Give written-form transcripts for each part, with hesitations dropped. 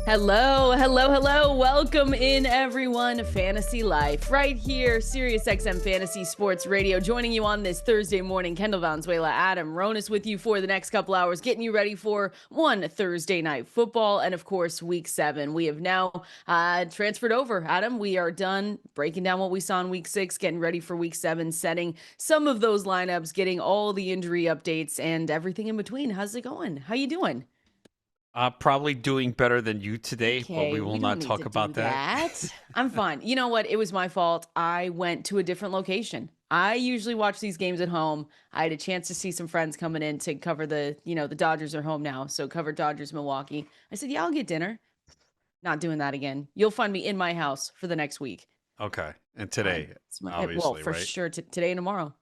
Hello, hello, hello. Welcome in, everyone. Fantasy Life right here, Sirius XM Fantasy Sports Radio. Joining you on this Thursday morning, Kendall, Valenzuela, Adam, Ronis with you for the next couple hours, getting you ready for one Thursday night football and, of course, Week 7. We have now transferred over. Adam, we are done breaking down what we saw in Week 6, getting ready for Week 7, setting some of those lineups, getting all the injury updates and everything in between. How's it going? How you doing? Probably doing better than you today, but we Okay, will we don't not need talk to do about that. that. I'm fine. You know what? It was my fault. I went to a different location. I usually watch these games at home. I had a chance to see some friends coming in to cover the Dodgers are home now, so cover Dodgers Milwaukee. I said, "Yeah, I'll get dinner." Not doing that again. You'll find me in my house for the next week. Okay. And today, Well, obviously, for right? sure today and tomorrow.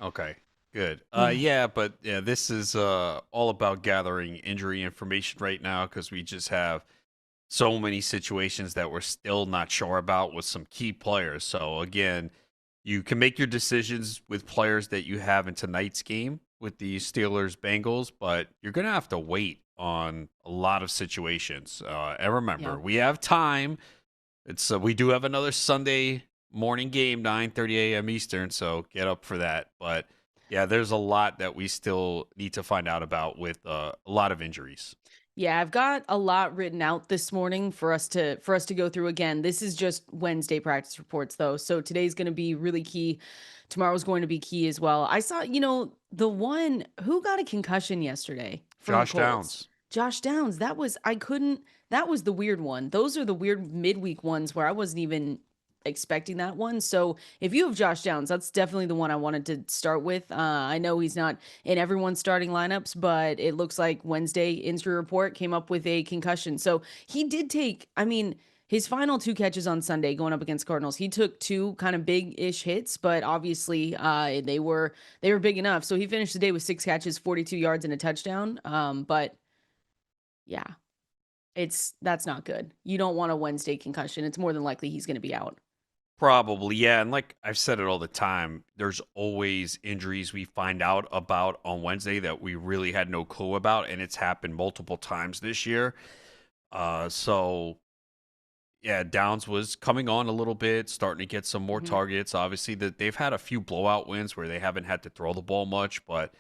Okay. Good. Yeah. Yeah, but yeah, this is all about gathering injury information right now because we just have so many situations that we're still not sure about with some key players. So again, you can make your decisions with players that you have in tonight's game with the Steelers Bengals, but you're gonna have to wait on a lot of situations. And Yeah. remember, we have time. It's we do have another Sunday morning game, 9:30 a.m. Eastern, so get up for that. But yeah, there's a lot that we still need to find out about with a lot of injuries. Yeah, I've got a lot written out this morning for us to go through again. This is just Wednesday practice reports though. So today's going to be really key. Tomorrow's going to be key as well. I saw, the one who got a concussion yesterday from the Josh Colts. Downs. Josh Downs. That was the weird one. Those are the weird midweek ones where I wasn't even expecting that one. So if you have Josh Downs, that's definitely the one I wanted to start with. I know he's not in everyone's starting lineups, but it looks like Wednesday injury report came up with a concussion. So he did take, his final two catches on Sunday going up against Cardinals, he took two kind of big-ish hits, but obviously they were big enough. So he finished the day with 6 catches, 42 yards, and a touchdown. But yeah, that's not good. You don't want a Wednesday concussion. It's more than likely he's going to be out. Probably, yeah. And like I've said it all the time, there's always injuries we find out about on Wednesday that we really had no clue about, and it's happened multiple times this year. So yeah, Downs was coming on a little bit, starting to get some more Mhm. targets. Obviously, that they've had a few blowout wins where they haven't had to throw the ball much, but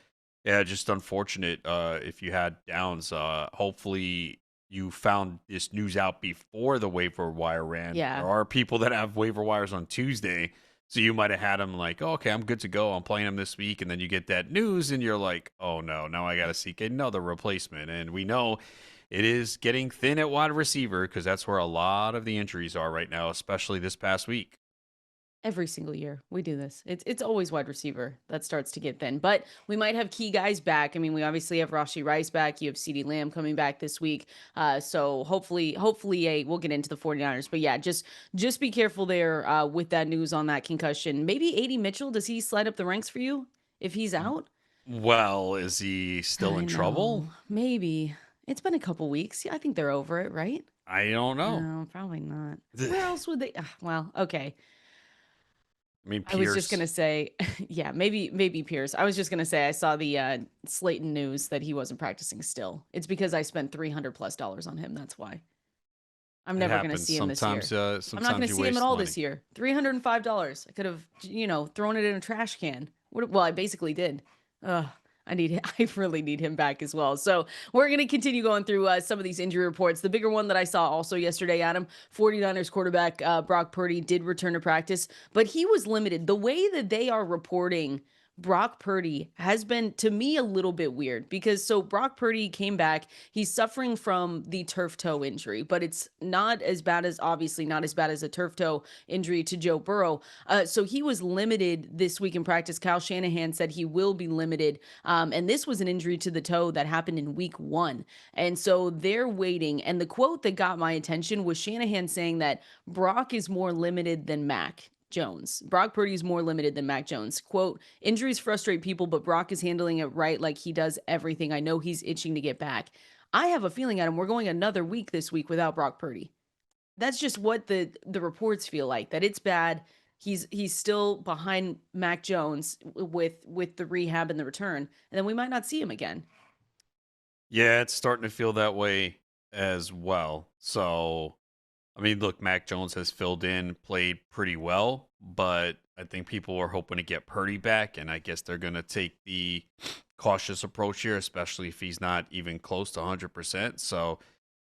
yeah, just unfortunate. If you had Downs, hopefully you found this news out before the waiver wire ran. There Yeah. are people that have waiver wires on Tuesday, so you might have had him like, oh, okay, I'm good to go. I'm playing him this week, and then you get that news, and you're like, oh no, now I got to seek another replacement. And we know it is getting thin at wide receiver because that's where a lot of the injuries are right now, especially this past week. Every single year we do this. It's always wide receiver that starts to get thin, but we might have key guys back. I mean, we obviously have Rashi Rice back. You have CeeDee Lamb coming back this week. So hopefully we'll get into the 49ers. But yeah, just be careful there with that news on that concussion. Maybe AD Mitchell, does he slide up the ranks for you if he's out? Well, is he still I in know. trouble? Maybe. It's been a couple weeks. Yeah, I think they're over it, right? I don't know. No, probably not. I Where else would they? Well, okay. mean, I was just Pierce. gonna say, yeah, maybe Pierce. I was just gonna say I saw the Slayton news that he wasn't practicing still. It's because I spent $300+ on him. That's why. I'm It never gonna happens see him this year. sometimes. I'm not gonna Sometimes you see him at waste all this money. year. $305. I could have, thrown it in a trash can. Well, I basically did. Ugh. I really need him back as well. So we're going to continue going through some of these injury reports. The bigger one that I saw also yesterday, Adam, 49ers quarterback Brock Purdy did return to practice, but he was limited. The way that they are reporting Brock Purdy has been, to me, a little bit weird because so Brock Purdy came back. He's suffering from the turf toe injury, but it's not as bad as, obviously, not as bad as a turf toe injury to Joe Burrow. So he was limited this week in practice. Kyle Shanahan said he will be limited. And this was an injury to the toe that happened in week 1. And so they're waiting. And the quote that got my attention was Shanahan saying that Brock is more limited than Mac Jones. Brock Purdy is more limited than Mac Jones. Quote, injuries frustrate people, but Brock is handling it right like he does everything. I know he's itching to get back. I have a feeling, Adam, we're going another week this week without Brock Purdy. That's just what the reports feel like, that it's bad. He's still behind Mac Jones with the rehab and the return, and then we might not see him again. Yeah, it's starting to feel that way. as well. So, I mean, look, Mac Jones has filled in, played pretty well, but I think people are hoping to get Purdy back, and I guess they're going to take the cautious approach here, especially if he's not even close to 100%. So,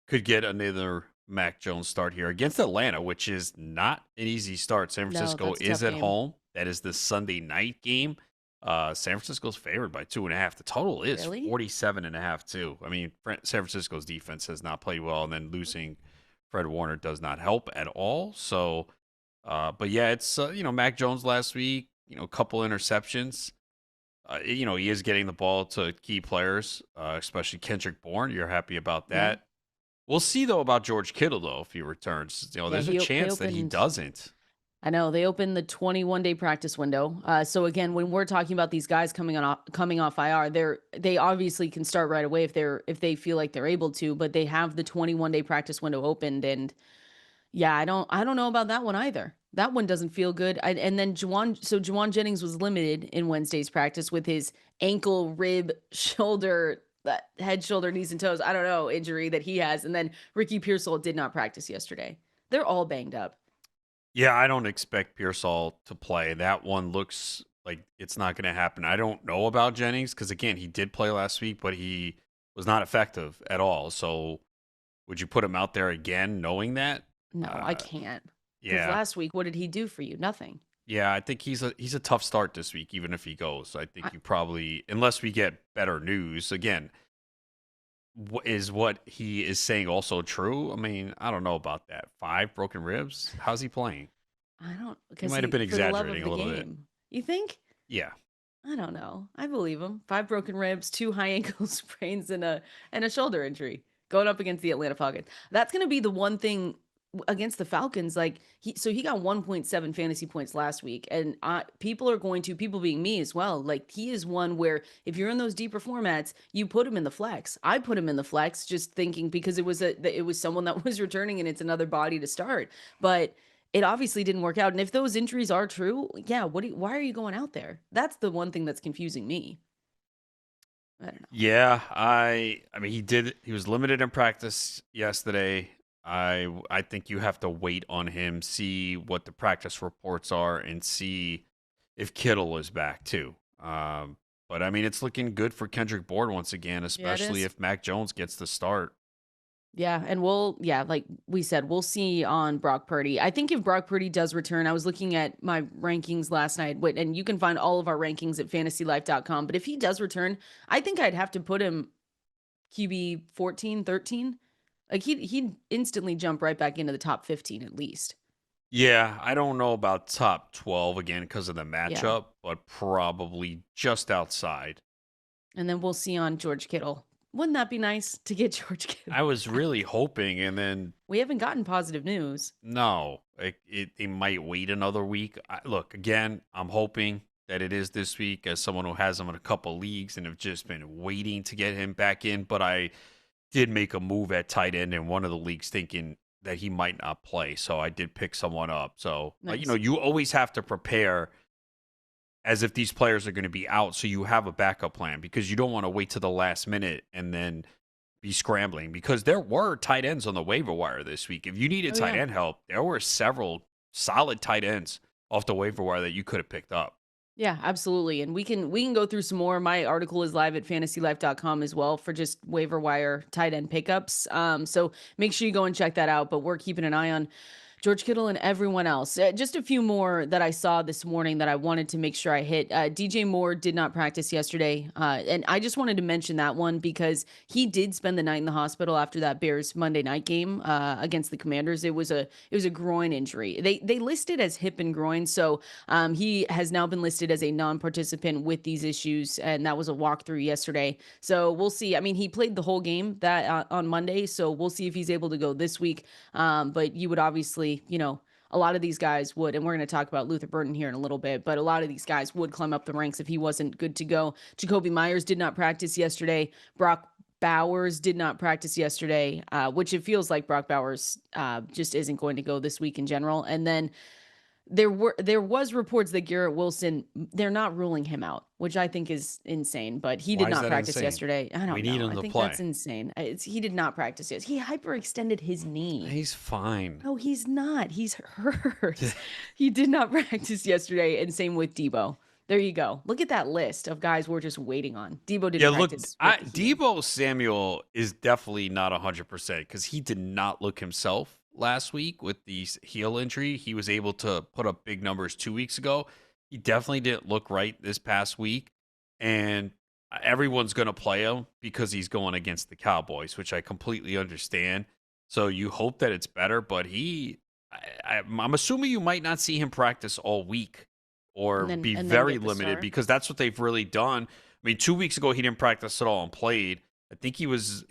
could get another Mac Jones start here against Atlanta, which is not an easy start. San No, Francisco that's a is tough at game. home. That is the Sunday night game. San Francisco's favored by 2.5. The total is Really? 47.5 too. I mean, San Francisco's defense has not played well, and then losing Fred Warner does not help at all. So, but yeah, it's Mac Jones last week. A couple interceptions. He is getting the ball to key players, especially Kendrick Bourne. You're happy about Yeah. that. We'll see though about George Kittle though if he returns. Yeah, There's a they chance that he opened. doesn't. I know they opened the 21-day practice window. So again, when we're talking about these guys coming off IR, they obviously can start right away if they feel like they're able to, but they have the 21-day practice window opened, and yeah, I don't know about that one either. That one doesn't feel good. And then Jauan Jennings was limited in Wednesday's practice with his ankle, rib, shoulder, head, shoulder, knees, and toes. I don't know injury that he has. And then Ricky Pearsall did not practice yesterday. They're all banged up. Yeah, I don't expect Pearsall to play. That one looks like it's not going to happen. I don't know about Jennings because again, he did play last week, but he was not effective at all. So would you put him out there again, knowing that? No, I Uh, can't. Because yeah, last week, what did he do for you? Nothing. yeah. I think he's a tough start this week, even if he goes. I I, think you probably, unless we get better news again. Is what he is saying also true? I mean, I don't know about that. 5 broken ribs? How's he playing? I don't He because might have he been for the love exaggerating of a the little bit. game. You think? Yeah. I don't know. I believe him. 5 broken ribs, 2 high ankle sprains, and a shoulder injury going up against the Atlanta Falcons. That's going to be the one thing against the Falcons. Like he got 1.7 fantasy points last week, and people being me as well. Like he is one where if you're in those deeper formats, you put him in the flex. I put him in the flex just thinking because it was someone that was returning and it's another body to start, but it obviously didn't work out. And if those injuries are true, yeah, why are you going out there? That's the one thing that's confusing me. I don't know. Yeah, I mean he was limited in practice yesterday. I think you have to wait on him, see what the practice reports are and see if Kittle is back too. But I mean it's looking good for Kendrick Bourne once again, Yeah, it especially is. if Mac Jones gets the start. Yeah, and like we said, we'll see on Brock Purdy. I think if Brock Purdy does return, I was looking at my rankings last night, and you can find all of our rankings at fantasylife.com. But if he does return, I think I'd have to put him QB 14, 13. Like he'd instantly jump right back into the top 15 at least. Yeah, I don't know about top 12 again because of the Yeah. matchup, but probably just outside. And then we'll see on George Kittle. Wouldn't that be nice to get George Kittle I was back? really hoping, and then We haven't gotten positive news. no, they might wait another week. Look, again, I'm hoping that it is this week as someone who has him in a couple leagues and have just been waiting to get him back in. But I did make a move at tight end in one of the leagues thinking that he might not play. So I did pick someone up. So, Nice. you always have to prepare as if these players are going to be out. So you have a backup plan because you don't want to wait to the last minute and then be scrambling because there were tight ends on the waiver wire this week. If you needed Oh tight yeah. end help, there were several solid tight ends off the waiver wire that you could have picked up. Yeah, absolutely. And we can go through some more. My article is live at fantasylife.com as well for just waiver wire tight end pickups. So make sure you go and check that out. But we're keeping an eye on George Kittle and everyone else. Just a few more that I saw this morning that I wanted to make sure I hit. DJ Moore did not practice yesterday. And I just wanted to mention that one because he did spend the night in the hospital after that Bears Monday night game against the Commanders. It was a groin injury. They listed as hip and groin. So he has now been listed as a non-participant with these issues. And that was a walkthrough yesterday. So we'll see. I mean, he played the whole game that on Monday. So we'll see if he's able to go this week. But you would obviously, a lot of these guys would, and we're going to talk about Luther Burden here in a little bit, but a lot of these guys would climb up the ranks if he wasn't good to go. Jacoby Myers did not practice yesterday. Brock Bowers did not practice yesterday, which it feels like Brock Bowers just isn't going to go this week in general. And then there was reports that Garrett Wilson, they're not ruling him out, which I think is insane, but he did Why is not that practice insane? yesterday. I We don't need know. him I to think that's play. insane. He did not practice yet. He hyperextended his knee. He's fine. No, he's not. He's hurt. He did not practice yesterday, and same with Deebo. There you go. Look at that list of guys we're just waiting on. Deebo Yeah, didn't look, practice with the heel. Deebo Samuel is definitely not 100% because he did not look himself last week with the heel injury. He was able to put up big numbers 2 weeks ago. He definitely didn't look right this past week, and everyone's going to play him because he's going against the Cowboys, which I completely understand. So you hope that it's better, but I'm assuming you might not see him practice all week or be And then very get the limited start. because that's what they've really done. I mean, 2 weeks ago he didn't practice at all and played. I think he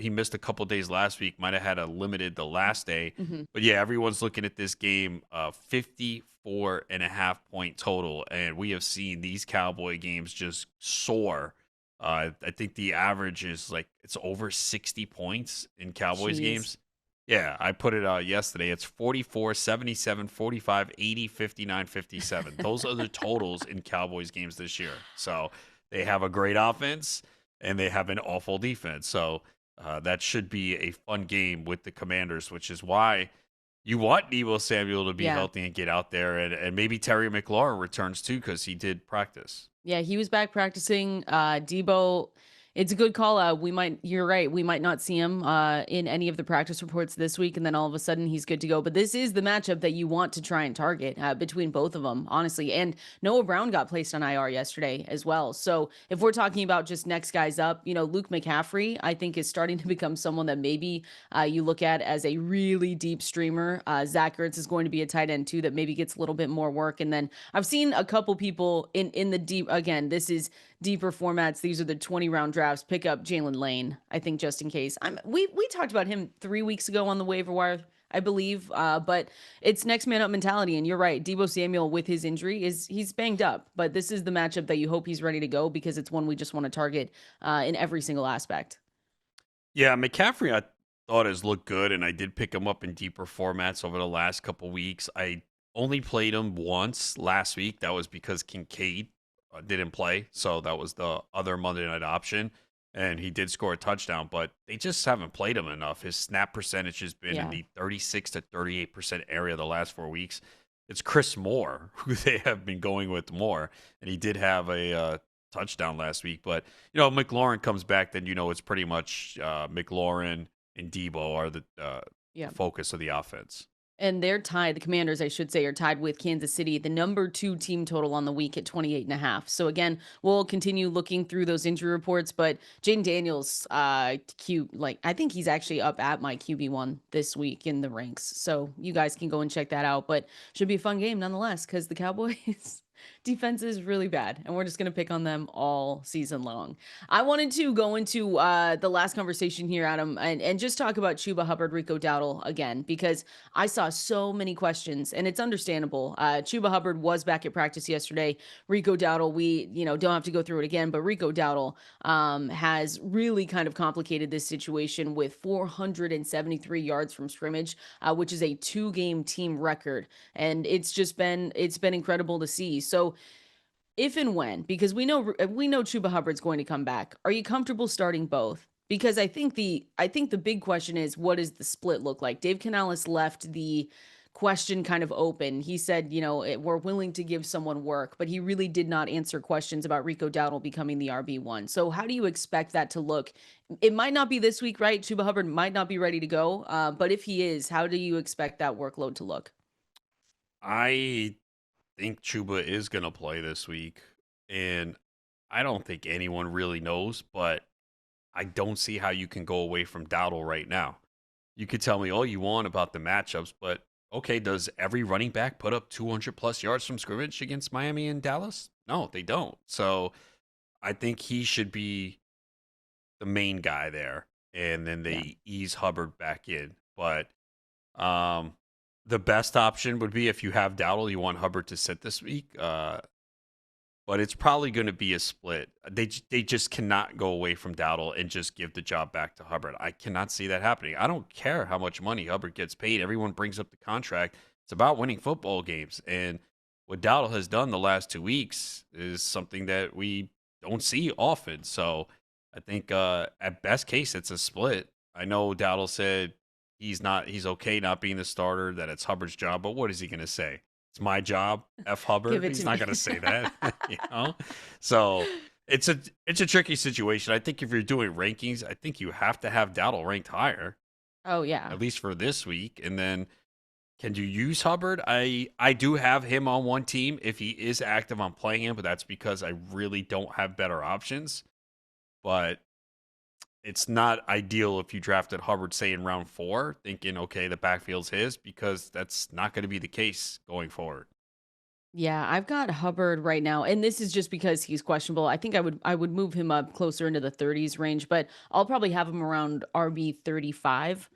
missed a couple days last week. Might have had a limited the last day, Mhm. but yeah, everyone's looking at this game. 54.5 point total, and we have seen these Cowboy games just soar. I think the average is like it's over 60 points in Cowboys Jeez. games. Yeah, I put it out yesterday. It's 44, 77, 45, 80, 59, 57. Those are the totals in Cowboys games this year. So they have a great offense and they have an awful defense. So that should be a fun game with the Commanders, which is why you want Deebo Samuel to be Yeah. healthy and get out there. And maybe Terry McLaurin returns too because he did practice. Yeah, he was back practicing. Deebo, it's a good call out. You're right. We might not see him in any of the practice reports this week, and then all of a sudden he's good to go. But this is the matchup that you want to try and target between both of them, honestly. And Noah Brown got placed on IR yesterday as well. So if we're talking about just next guys up, Luke McCaffrey, I think is starting to become someone that maybe you look at as a really deep streamer. Zach Ertz is going to be a tight end too that maybe gets a little bit more work. And then I've seen a couple people in the deep, again, this is deeper formats. These are the 20-round drafts. Pick up Jaylen Lane, I think, just in case. We talked about him 3 weeks ago on the waiver wire, I believe. But it's next man up mentality. And you're right. Deebo Samuel with his injury he's banged up. But this is the matchup that you hope he's ready to go because it's one we just want to target in every single aspect. Yeah, McCaffrey, I thought has looked good, and I did pick him up in deeper formats over the last couple weeks. I only played him once last week. That was because Kincaid didn't play, so that was the other Monday night option, and he did score a touchdown, but they just haven't played him enough. His snap percentage has been in Yeah. the 36 to 38% area the last 4 weeks. It's Chris Moore who they have been going with more, and he did have a touchdown last week. But McLaurin comes back, then it's pretty much McLaurin and Deebo are the Yeah. focus of the offense. And they're tied. The Commanders, I should say, are tied with Kansas City, the number 2 team total on the week at 28.5. So again, we'll continue looking through those injury reports, but Jaden Daniels, I think he's actually up at my QB1 this week in the ranks. So you guys can go and check that out, but should be a fun game nonetheless, because the Cowboys defense is really bad, and we're just going to pick on them all season long. I wanted to go into the last conversation here, Adam, and just talk about Chuba Hubbard, Rico Dowdle again, because I saw so many questions, and it's understandable. Chuba Hubbard was back at practice yesterday. Rico Dowdle, we don't have to go through it again, but Rico Dowdle has really kind of complicated this situation with 473 yards from scrimmage, which is a 2-game team record, and it's been incredible to see. So if and when, because we know Chuba Hubbard's going to come back, are you comfortable starting both? Because I think the big question is, what does the split look like? Dave Canales left the question kind of open. He said, we're willing to give someone work, but he really did not answer questions about Rico Dowdle becoming the RB1. So how do you expect that to look? It might not be this week, right? Chuba Hubbard might not be ready to go, but if he is, how do you expect that workload to look? I think Chuba is going to play this week, and I don't think anyone really knows, but I don't see how you can go away from Dowdle right now. You could tell me all you want about the matchups, but okay, does every running back put up 200 plus yards from scrimmage against Miami and Dallas? No, they don't. So I think he should be the main guy there, and then Yeah. they ease Hubbard back in. But um, the best option would be if you have Dowdle, you want Hubbard to sit this week. But it's probably going to be a split. They just cannot go away from Dowdle and just give the job back to Hubbard. I cannot see that happening. I don't care how much money Hubbard gets paid. Everyone brings up the contract. It's about winning football games, and what Dowdle has done the last 2 weeks is something that we don't see often. So I think at best case, it's a split. I know Dowdle said he's okay not being the starter, that it's Hubbard's job, but what is he going to say? It's my job, F Give Hubbard. it He's to not me. going to say that, you know? So it's a tricky situation. I think if you're doing rankings, I think you have to have Dowdle ranked higher, Oh yeah. at least for this week. And then can you use Hubbard? I do have him on one team. If he is active, I'm playing him, but that's because I really don't have better options. But it's not ideal if you drafted Hubbard, say, in round 4, thinking, okay, the backfield's his, because that's not going to be the case going forward. Yeah, I've got Hubbard right now, and this is just because he's questionable. I think I would move him up closer into the 30s range, but I'll probably have him around RB 35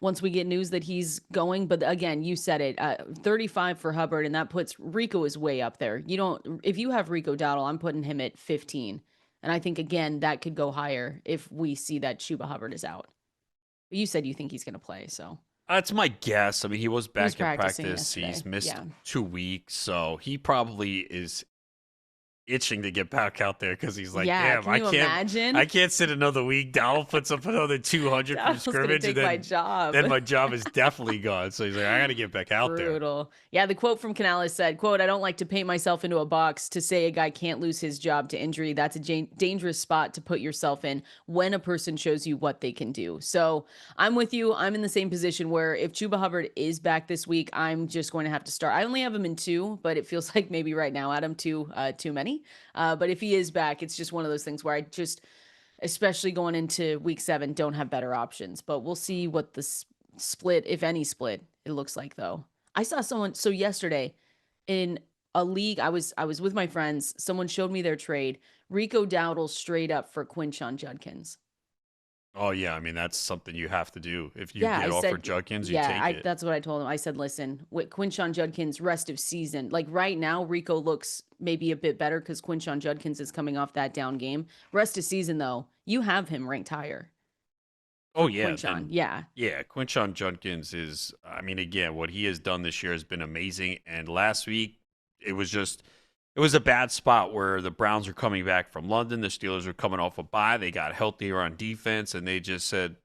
once we get news that he's going. But again, you said it, 35 for Hubbard, and that puts Rico is way up there. You don't, if you have Rico Dowdle, I'm putting him at 15. And I think, again, that could go higher if we see that Chuba Hubbard is out. But you said you think he's going to play, so That's my guess. I mean, he was he was back in practicing practice. He's yesterday. missed Yeah. 2 weeks, so he probably is itching to get back out there because he's like, Yeah, damn, can you imagine? I can't sit another week. Dowdle puts up another 200 from Dowdle's gonna scrimmage, take and my job. then my job is definitely gone. So he's like, I got to get back out there. Brutal. Yeah, the quote from Canales said, quote, "I don't like to paint myself into a box to say a guy can't lose his job to injury. That's a dangerous spot to put yourself in when a person shows you what they can do." So I'm with you. I'm in the same position where if Chuba Hubbard is back this week, I'm just going to have to start. I only have him in 2, but it feels like maybe right now, Adam, too many. But if he is back, it's just one of those things where I just, especially going into week 7, don't have better options. But we'll see what the split, if any split, it looks like though. I saw someone so yesterday in a league I was with my friends, someone showed me their trade. Rico Dowdle straight up for Quinshon Judkins. Oh, yeah. I mean, that's something you have to do. If you Yeah, get I offered said, Judkins, you yeah, take it. that's what I told him. I said, listen, with Quinshon Judkins rest of season, like right now, Rico looks maybe a bit better because Quinshon Judkins is coming off that down game. Rest of season, though, you have him ranked higher Oh, for yeah. Quinshon. Then, Yeah. yeah, Quinshon Judkins is, I mean, again, what he has done this year has been amazing. And last week, it was just, it was a bad spot where the Browns are coming back from London. The Steelers are coming off a bye. They got healthier on defense, and they just said,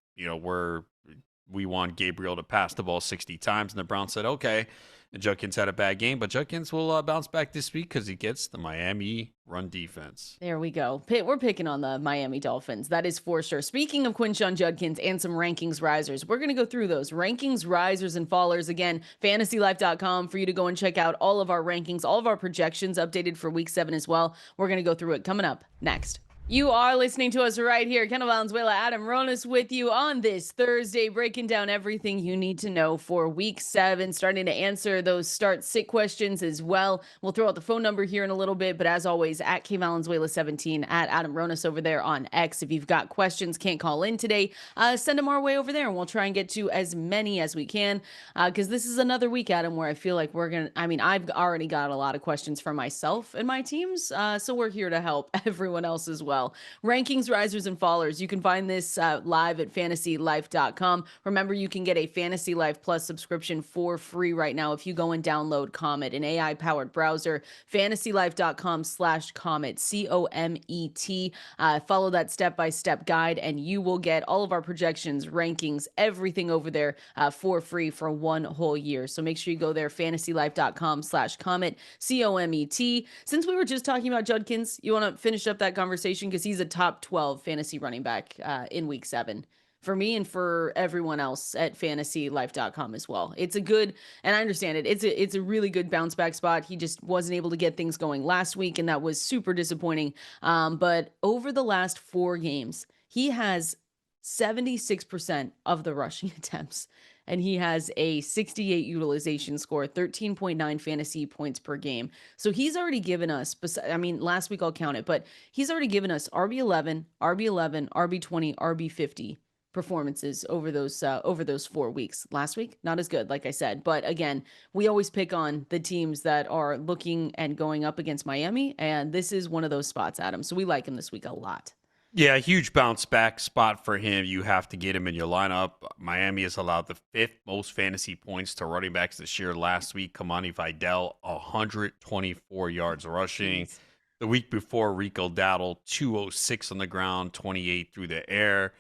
we want Gabriel to pass the ball 60 times. And the Browns said, okay. And Judkins had a bad game, but Judkins will bounce back this week because he gets the Miami run defense. There we go. We're picking on the Miami Dolphins. That is for sure. Speaking of Quinshon Judkins and some rankings risers, we're going to go through those rankings risers and fallers. Again, fantasylife.com for you to go and check out all of our rankings, all of our projections updated for week 7 as well. We're going to go through it coming up next. You are listening to us right here. Kendall, Valenzuela, Adam Ronis with you on this Thursday, breaking down everything you need to know for week 7, starting to answer those start-sit questions as well. We'll throw out the phone number here in a little bit, but as always, at KValenzuela17, at Adam Ronis over there on X. If you've got questions, can't call in today, send them our way over there, and we'll try and get to as many as we can, because this is another week, Adam, where I feel like I've already got a lot of questions for myself and my teams, so we're here to help everyone else as well. Rankings, risers, and fallers. You can find this live at fantasylife.com. Remember, you can get a Fantasy Life Plus subscription for free right now if you go and download Comet, an AI-powered browser. Fantasylife.com/Comet, Comet. Follow that step-by-step guide, and you will get all of our projections, rankings, everything over there for free for 1 whole year. So make sure you go there, fantasylife.com/Comet, Comet. Since we were just talking about Judkins, you want to finish up that conversation because he's a top 12 fantasy running back in week 7 for me and for everyone else at fantasylife.com as well. It's a good, and I understand it. It's a really good bounce back spot. He just wasn't able to get things going last week, and that was super disappointing. But over the last 4 games, he has 76% of the rushing attempts, and he has a 68 utilization score, 13.9 fantasy points per game. So he's already given us, last week I'll count it, but he's already given us RB11, RB20, RB50 performances over those 4 weeks. Last week, not as good, like I said. But again, we always pick on the teams that are looking and going up against Miami, and this is one of those spots, Adam. So we like him this week a lot. Yeah, a huge bounce back spot for him. You have to get him in your lineup. Miami has allowed the fifth most fantasy points to running backs this year. Last week, Kimani Vidal, 124 yards rushing. Jeez. The week before, Rico Dowdle, 206 on the ground, 28 through the air.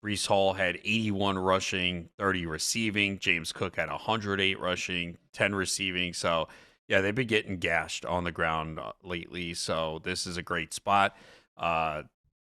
Brees Hall had 81 rushing, 30 receiving. James Cook had 108 rushing, 10 receiving. So, yeah, they've been getting gashed on the ground lately. So, this is a great spot.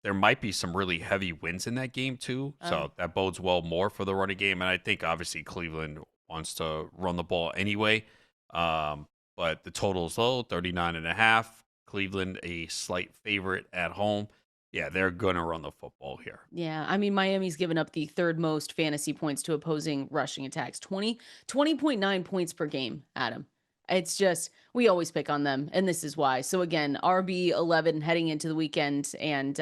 There might be some really heavy wins in that game too. So that bodes well more for the running game. And I think obviously Cleveland wants to run the ball anyway. But the total is low, 39.5. Cleveland, a slight favorite at home. Yeah, they're going to run the football here. Yeah, I mean, Miami's given up the third most fantasy points to opposing rushing attacks, 20.9 points per game, Adam. It's just, we always pick on them, and this is why. So again, RB 11 heading into the weekend, and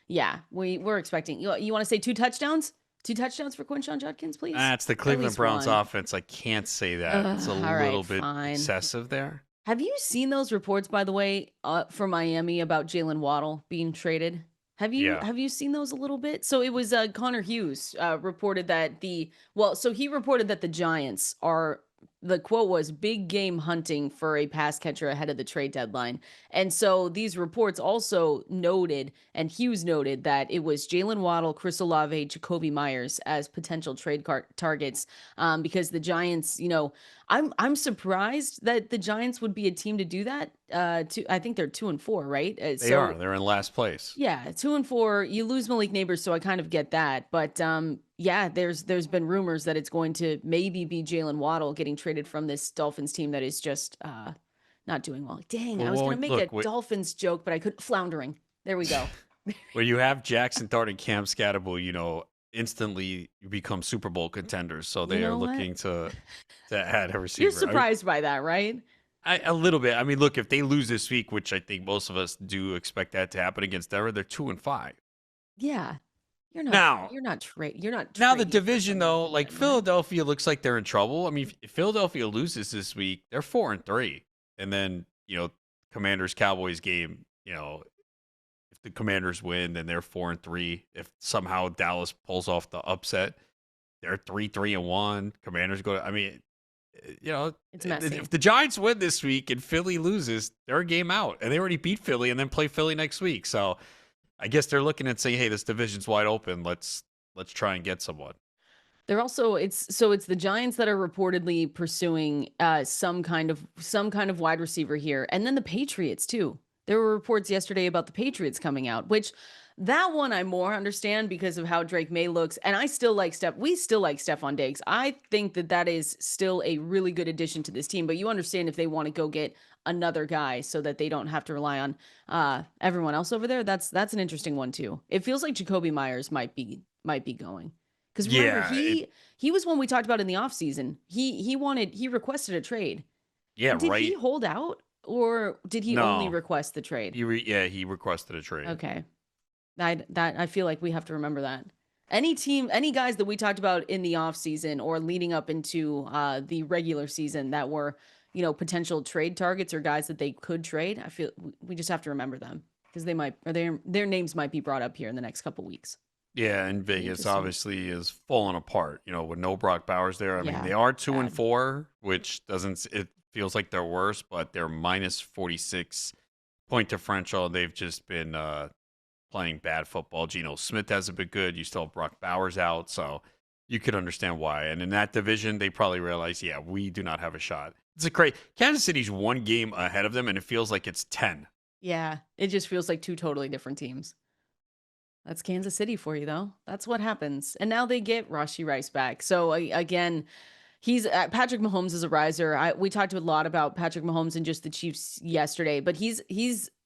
yeah, we're expecting, you want to say 2 touchdowns? 2 touchdowns for Quinshon Judkins, please? That's the Cleveland Browns one. offense. I can't say that. It's a All right, little bit fine. excessive there. Have you seen those reports, by the way, for Miami about Jaylen Waddle being traded? Yeah. Have you seen those a little bit? So it was Connor Hughes reported that he reported that the Giants are, the quote was, big game hunting for a pass catcher ahead of the trade deadline. And so these reports also noted, and Hughes noted, that it was Jaylen Waddle, Chris Olave, Jacoby Myers as potential trade targets, because the Giants, I'm surprised that the Giants would be a team to do that. I think they're 2-4, right? They are. They're in last place. Yeah, 2-4. You lose Malik Neighbors, so I kind of get that. But yeah, there's been rumors that it's going to maybe be Jaylen Waddle getting traded from this Dolphins team that is just not doing well. Dang, I was going to make a Dolphins joke, but I couldn't. Floundering. There we go. When you have Jackson Dart and Cam Scatterable, instantly you become Super Bowl contenders. So they are looking to add a receiver. You're surprised by that, right? A little bit. I mean, look, if they lose this week, which I think most of us do expect that to happen against Denver, they're 2-5. Yeah. You're not now the division though, like Philadelphia looks like they're in trouble. I mean, if Philadelphia loses this week, they're 4-3. And then, Commanders Cowboys game, if the Commanders win, then they're 4-3. If somehow Dallas pulls off the upset, they're 3-1. Commanders go. I mean, it's messy. If the Giants win this week and Philly loses, they're a game out, and they already beat Philly and then play Philly next week. So I guess they're looking at saying, "Hey, this division's wide open. Let's try and get someone." They're also it's the Giants that are reportedly pursuing some kind of wide receiver here, and then the Patriots too. There were reports yesterday about the Patriots coming out, which that one I more understand because of how Drake May looks, and I still like we still like Stephon Diggs. I think that is still a really good addition to this team, but you understand if they want to go get another guy so that they don't have to rely on everyone else over there. That's an interesting one too. It feels like Jacoby Myers might be going. Because remember, he was one we talked about in the offseason. He requested a trade. Yeah, did right. Did he hold out, or did he only request the trade? He requested a trade. Okay. I feel like we have to remember that. Any guys that we talked about in the offseason or leading up into the regular season that were, potential trade targets or guys that they could trade, I feel we just have to remember them because their names might be brought up here in the next couple weeks. Yeah, and Vegas obviously is falling apart, with no Brock Bowers there. I mean, they are 2-4, which it feels like they're worse, but they're minus 46 point differential. They've just been playing bad football. Geno Smith hasn't been good. You still have Brock Bowers out, so you could understand why. And in that division, they probably realize, yeah, we do not have a shot. It's Kansas City's one game ahead of them, and it feels like it's 10. Yeah, it just feels like two totally different teams. That's Kansas City for you, though. That's what happens. And now they get Rashee Rice back. So, again, he's Patrick Mahomes is a riser. We talked a lot about Patrick Mahomes and just the Chiefs yesterday, but he's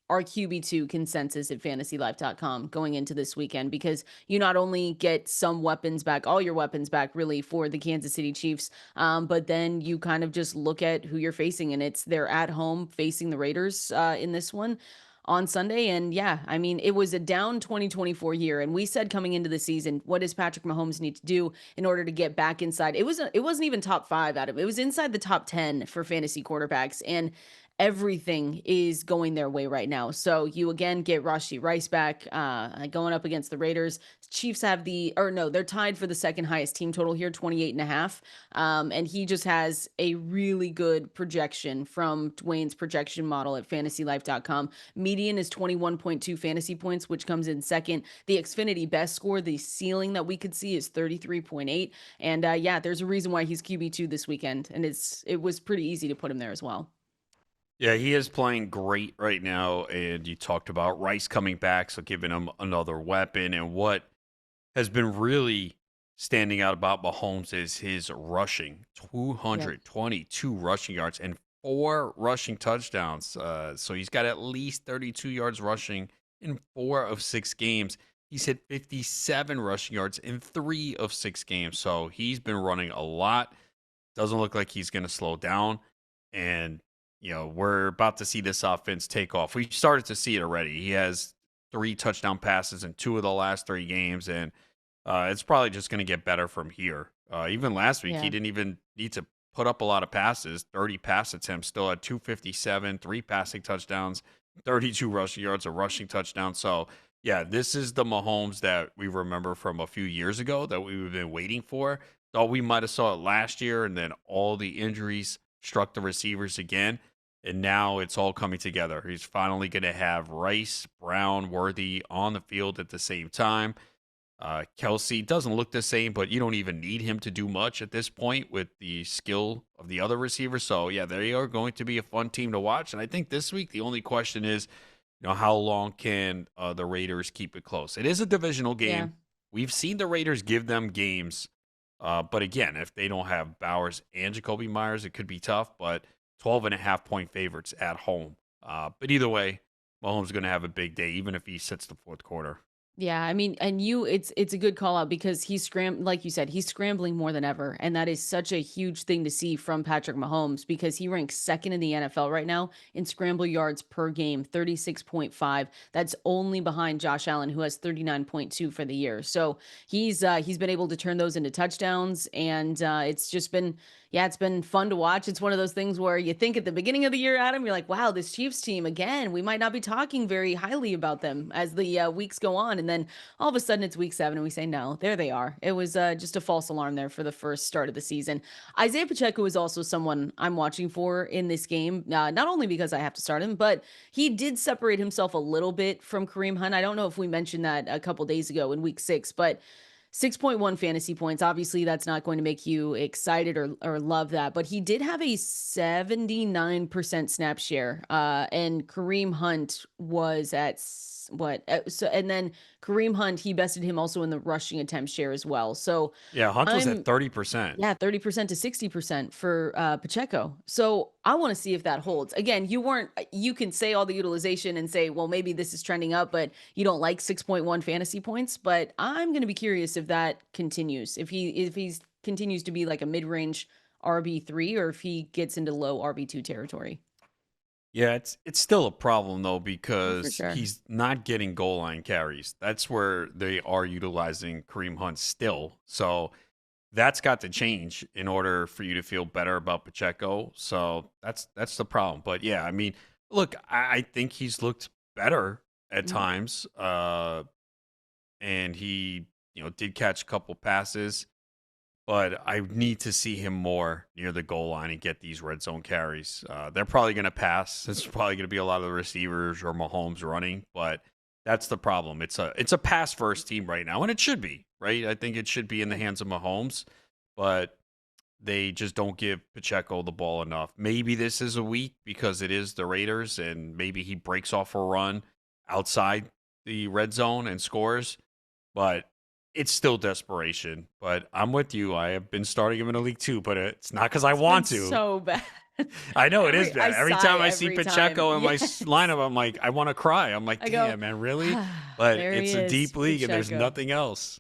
our QB2 consensus at fantasylife.com going into this weekend because you not only get some weapons back, all your weapons back really for the Kansas City Chiefs, but then you kind of just look at who you're facing, and they're at home facing the Raiders in this one on Sunday. And yeah, I mean, it was a down 2024 year. And we said coming into the season, what does Patrick Mahomes need to do in order to get back inside? It wasn't even top 5 out of it. It was inside the top 10 for fantasy quarterbacks. And everything is going their way right now. So you again get Rashee Rice back, going up against the Raiders. Chiefs have they're tied for the second highest team total here, 28.5. And he just has a really good projection from Dwayne's projection model at fantasylife.com. Median is 21.2 fantasy points, which comes in second. The Xfinity best score, the ceiling that we could see is 33.8. And there's a reason why he's QB2 this weekend. And it was pretty easy to put him there as well. Yeah, he is playing great right now, and you talked about Rice coming back, so giving him another weapon. And what has been really standing out about Mahomes is his rushing, 222 rushing yards and 4 rushing touchdowns. So he's got at least 32 yards rushing in 4 of 6 games. He's hit 57 rushing yards in 3 of 6 games. So he's been running a lot. Doesn't look like he's going to slow down. And we're about to see this offense take off. We started to see it already. He has 3 touchdown passes in 2 of the last 3 games, and it's probably just going to get better from here. Even last week, he didn't even need to put up a lot of passes. 30 pass attempts, still at 257, 3 passing touchdowns, 32 rushing yards, a rushing touchdown. So, yeah, this is the Mahomes that we remember from a few years ago that we've been waiting for. Thought we might have saw it last year, and then all the injuries struck the receivers again. And now it's all coming together. He's finally going to have Rice, Brown, Worthy on the field at the same time. Kelsey doesn't look the same, but you don't even need him to do much at this point with the skill of the other receivers. So, yeah, they are going to be a fun team to watch. And I think this week the only question is, how long can the Raiders keep it close? It is a divisional game. Yeah. We've seen the Raiders give them games. But again, if they don't have Bowers and Jacoby Myers, it could be tough. But 12.5-point favorites at home. But either way, Mahomes is going to have a big day, even if he sits the fourth quarter. Yeah, I mean, and it's a good call out because like you said, he's scrambling more than ever. And that is such a huge thing to see from Patrick Mahomes because he ranks second in the NFL right now in scramble yards per game, 36.5. That's only behind Josh Allen, who has 39.2 for the year. So he's been able to turn those into touchdowns. And it's just been, it's been fun to watch. It's one of those things where you think at the beginning of the year, Adam, you're like, wow, this Chiefs team, again, we might not be talking very highly about them as the weeks go on. And then all of a sudden it's week 7 and we say, no, there they are. It was just a false alarm there for the first start of the season. Isaiah Pacheco is also someone I'm watching for in this game, not only because I have to start him, but he did separate himself a little bit from Kareem Hunt. I don't know if we mentioned that a couple days ago in week 6, but 6.1 fantasy points. Obviously, that's not going to make you excited or love that, but he did have a 79% snap share. And Kareem Hunt was at and then Kareem Hunt, he bested him also in the rushing attempt share as well. So yeah, Hunt was at 30%. Yeah, 30% to 60% for Pacheco. So I want to see if that holds. Again, you can say all the utilization and say, well, maybe this is trending up, but you don't like 6.1 fantasy points. But I'm going to be curious if that continues, if he continues to be like a mid-range RB3 or if he gets into low RB2 territory. Yeah, it's still a problem though because sure. He's not getting goal line carries. That's where they are utilizing Kareem Hunt still. So that's got to change in order for you to feel better about Pacheco. So that's the problem. But yeah, I mean, look, I think he's looked better at times. And he, did catch a couple passes. But I need to see him more near the goal line and get these red zone carries. They're probably going to pass. It's probably going to be a lot of the receivers or Mahomes running, but that's the problem. It's a pass first team right now, and it should be, right? I think it should be in the hands of Mahomes, but they just don't give Pacheco the ball enough. Maybe this is a week because it is the Raiders, and maybe he breaks off a run outside the red zone and scores, but it's still desperation, but I'm with you. I have been starting him in a league too, but it's not because I want to. So bad. I know it is bad. Every time I see Pacheco in my Yes. lineup, I'm like, I want to cry. I'm like, damn, man, really? But There it's he a is, deep league and there's Pacheco. nothing else.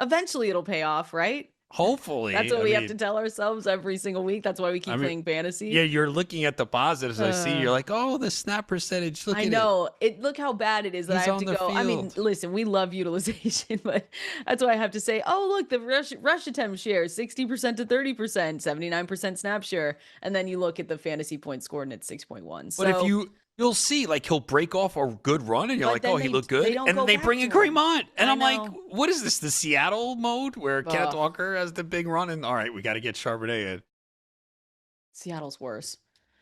Eventually it'll pay off, right? Hopefully. That's what we have to tell ourselves every single week. That's why we keep playing fantasy. Yeah, you're looking at the positives. I see. You're like, oh, the snap percentage. Look I at know it. Look how bad it is that He's I have on to the go. I mean, field. listen, we love utilization, but that's why I have to say, oh, look, the rush attempt share 60% to 30%, 79% snap share, and then you look at the fantasy points scored and it's 6.1. But if So you'll see, like, he'll break off a good run, and you're But like, then oh, he looked they good, don't and go then they back bring in to Kareem him. Hunt, and I I'm like, know. what is this? The Seattle mode where Kenneth Ugh. Walker has the big run, and all right, we got to get Charbonnet in. Seattle's worse.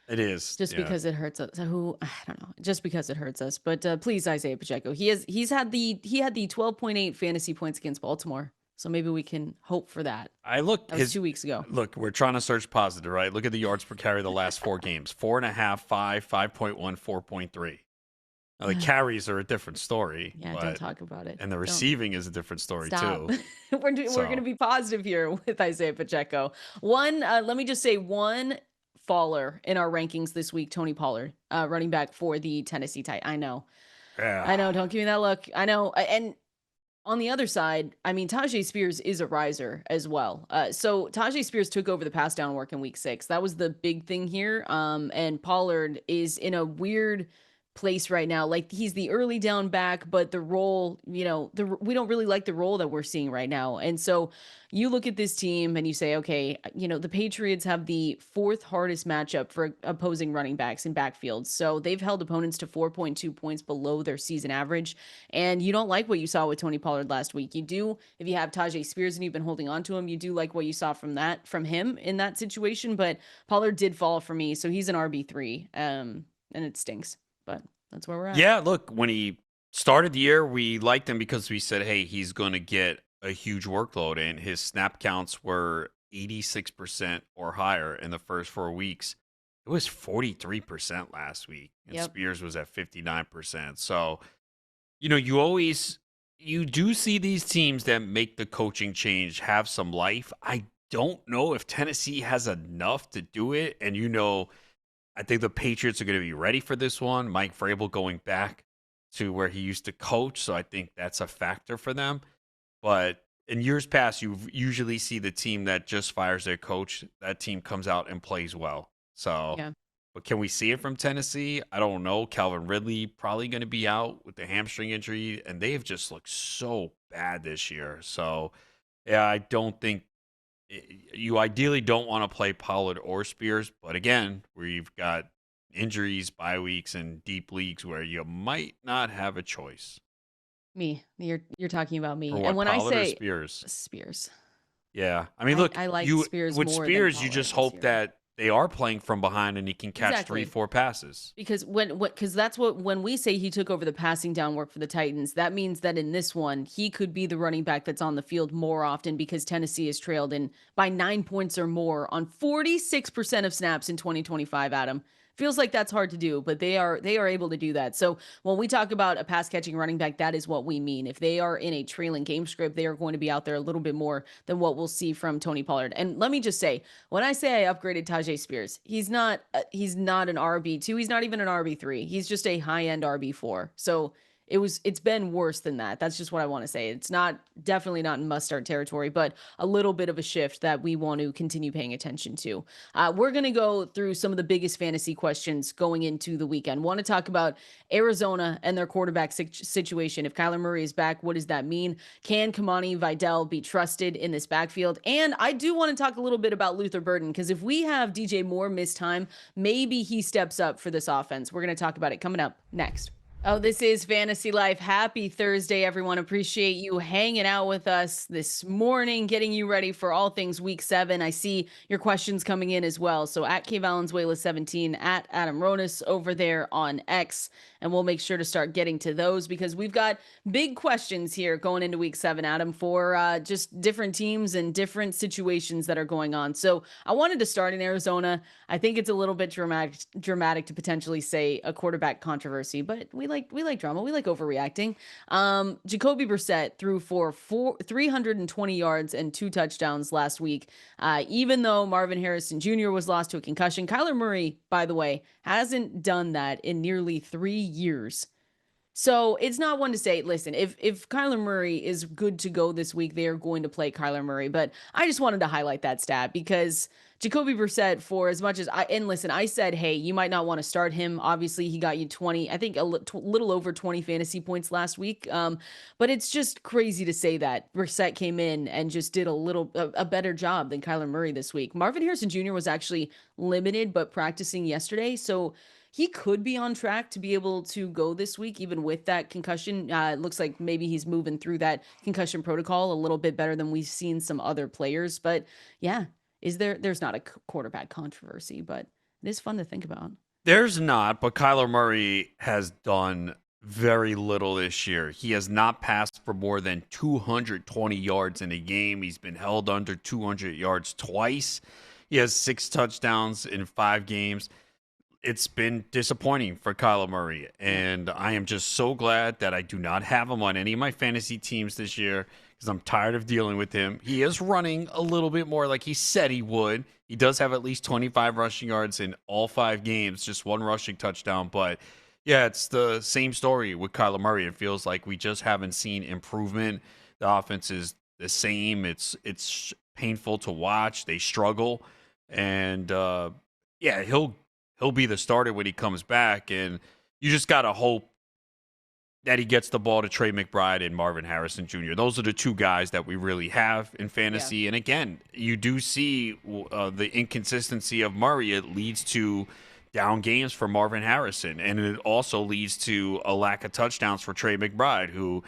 It is Just because it hurts us. Who I don't know. Just because it hurts us. But please, Isaiah Pacheco. He had the 12.8 fantasy points against Baltimore. So maybe we can hope for that. I looked. That was 2 weeks ago. Look, we're trying to search positive, right? Look at the yards per carry the last 4 games: 4.5, 5, 5.1, 4.3. Now the carries are a different story. Yeah, don't talk about it. And the receiving is a different story Stop. too. We're going to be positive here with Isaiah Pacheco. Let me just say one faller in our rankings this week, Tony Pollard, running back for the Tennessee Titans. I know. Yeah. I know. Don't give me that look. I know. And on the other side, I mean, Tajay Spears is a riser as well. So Tajay Spears took over the pass down work in week 6. That was the big thing here. And Pollard is in a weird place right now. Like, he's the early down back, but the role, we don't really like the role that we're seeing right now. And so you look at this team and you say, okay, the Patriots have the 4th hardest matchup for opposing running backs in backfields. So they've held opponents to 4.2 points below their season average. And you don't like what you saw with Tony Pollard last week. You do, if you have Tajay Spears and you've been holding on to him, you do like what you saw from him in that situation. But Pollard did fall for me. So he's an RB3. And it stinks. But that's where we're at. Yeah, look, when he started the year, we liked him because we said, hey, he's going to get a huge workload, and his snap counts were 86% or higher in the first 4 weeks. It was 43% last week, and Spears was at 59%. So, you do see these teams that make the coaching change have some life. I don't know if Tennessee has enough to do it, and I think the Patriots are going to be ready for this one. Mike Vrabel going back to where he used to coach, so I think that's a factor for them. But in years past, you usually see the team that just fires their coach, that team comes out and plays well. So, But can we see it from Tennessee? I don't know. Calvin Ridley probably going to be out with the hamstring injury, and they have just looked so bad this year. So, yeah, I don't think you ideally don't want to play Pollard or Spears, but again, we've got injuries, bye weeks, and deep leagues where you might not have a choice. Me, you're talking about me. And when Pollard I say Spears, yeah, I mean, I like Spears with more Spears, than you just Pollard hope that they are playing from behind and he can catch 3-4 passes. Because when we say he took over the passing down work for the Titans, that means that in this one, he could be the running back that's on the field more often because Tennessee is trailed in by 9 points or more on 46% of snaps in 2025, Adam. Feels like that's hard to do, but they are able to do that. So when we talk about a pass catching running back, that is what we mean. If they are in a trailing game script, they are going to be out there a little bit more than what we'll see from Tony Pollard. And let me just say, when I say I upgraded Tajay Spears, he's not an RB2. He's not even an RB3. He's just a high end RB4. So it's been worse than that. That's just what I want to say. It's definitely not in must-start territory, but a little bit of a shift that we want to continue paying attention to. We're going to go through some of the biggest fantasy questions going into the weekend. Want to talk about Arizona and their quarterback situation. If Kyler Murray is back, what does that mean? Can Kimani, Vidal be trusted in this backfield? And I do want to talk a little bit about Luther Burden, because if we have DJ Moore miss time, maybe he steps up for this offense. We're going to talk about it coming up next. Oh, this is Fantasy Life. Happy Thursday, everyone. Appreciate you hanging out with us this morning, getting you ready for all things week 7. I see your questions coming in as well. So at Valenzuela 17, at Adam Ronis over there on X. And we'll make sure to start getting to those because we've got big questions here going into week 7, Adam, for just different teams and different situations that are going on. So I wanted to start in Arizona. I think it's a little bit dramatic to potentially say a quarterback controversy, but we like drama. We like overreacting. Jacoby Brissett threw for 320 yards and 2 touchdowns last week. Even though Marvin Harrison Jr. was lost to a concussion, Kyler Murray, by the way, hasn't done that in nearly 3 years. So it's not one to say, listen, if Kyler Murray is good to go this week, they are going to play Kyler Murray. But I just wanted to highlight that stat because Jacoby Brissett, for as much as listen, I said, hey, you might not want to start him. Obviously, he got you 20, I think little over 20 fantasy points last week. But it's just crazy to say that Brissett came in and just did a better job than Kyler Murray this week. Marvin Harrison Jr. was actually limited, but practicing yesterday. So he could be on track to be able to go this week, even with that concussion. It looks like maybe he's moving through that concussion protocol a little bit better than we've seen some other players. But yeah, there's not a quarterback controversy, but it is fun to think about. There's not, but Kyler Murray has done very little this year. He has not passed for more than 220 yards in a game. He's been held under 200 yards twice. He has 6 touchdowns in 5 games. It's been disappointing for Kyler Murray, and I am just so glad that I do not have him on any of my fantasy teams this year because I'm tired of dealing with him. He is running a little bit more like he said he would. He does have at least 25 rushing yards in all 5 games, just 1 rushing touchdown. But, yeah, it's the same story with Kyler Murray. It feels like we just haven't seen improvement. The offense is the same. It's painful to watch. They struggle. And, yeah, he'll be the starter when he comes back, and you just got to hope that he gets the ball to Trey McBride and Marvin Harrison Jr. Those are the 2 guys that we really have in fantasy. Yeah. And again, you do see the inconsistency of Murray. It leads to down games for Marvin Harrison, and it also leads to a lack of touchdowns for Trey McBride, who,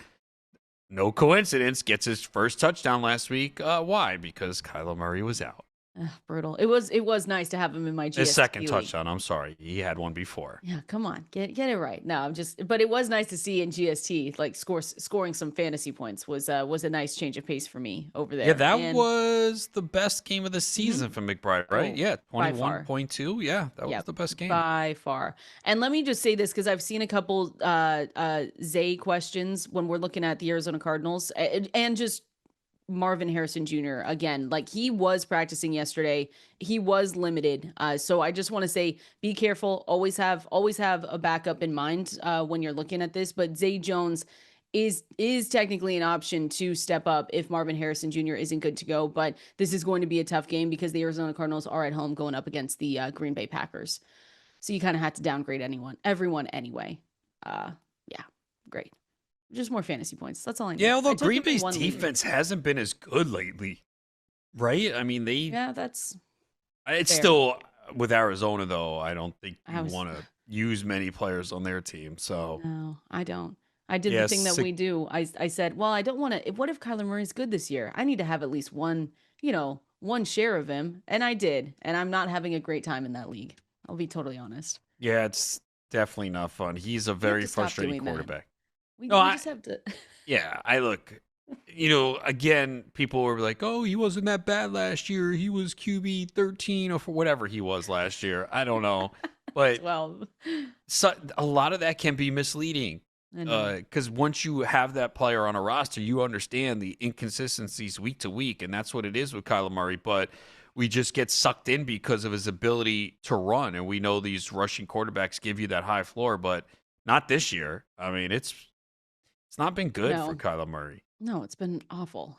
no coincidence, gets his first touchdown last week. Why? Because Kyler Murray was out. Brutal. It was nice to have him in my GST His second league. Touchdown. I'm sorry, he had one before. Yeah, come on, get it right. No, but it was nice to see in GST like scoring some fantasy points was a nice change of pace for me over there. Yeah, that was the best game of the season for McBride, right? Yeah, 21.2. Yeah, that was the best game by far. And let me just say this because I've seen a couple Zay questions when we're looking at the Arizona Cardinals and just Marvin Harrison Jr. again, like he was practicing yesterday. He was limited. So I just want to say, be careful. Always have a backup in mind when you're looking at this. But Zay Jones is technically an option to step up if Marvin Harrison Jr. isn't good to go. But this is going to be a tough game because the Arizona Cardinals are at home going up against the Green Bay Packers. So you kind of had to downgrade everyone anyway. Yeah, great. Just more fantasy points. That's all I need. Yeah, although Green Bay's defense hasn't been as good lately, right? I mean, it's fair. Still, with Arizona, though, I don't think you want to use many players on their team. So no, I don't. I did the thing that we do. I said, well, I don't want to. What if Kyler Murray's good this year? I need to have at least one share of him. And I did. And I'm not having a great time in that league. I'll be totally honest. Yeah, it's definitely not fun. He's a very frustrating quarterback. We just have to. Yeah, again, people were like, oh, he wasn't that bad last year. He was QB 13 or for whatever he was last year. I don't know. But 12. So, a lot of that can be misleading. Because once you have that player on a roster, you understand the inconsistencies week to week. And that's what it is with Kyler Murray. But we just get sucked in because of his ability to run. And we know these rushing quarterbacks give you that high floor, but not this year. I mean, it's not been good for Kyler Murray. No, it's been awful.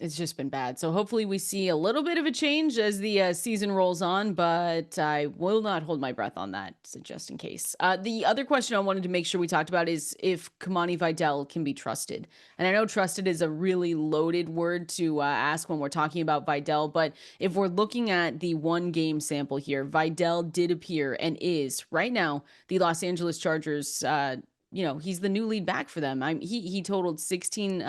It's just been bad. So hopefully we see a little bit of a change as the season rolls on, but I will not hold my breath on that, so just in case. The other question I wanted to make sure we talked about is if Kimani Vidal can be trusted. And I know trusted is a really loaded word to ask when we're talking about Vidal, but if we're looking at the 1-game sample here, Vidal did appear and is right now the Los Angeles Chargers he's the new lead back for them. He totaled 16.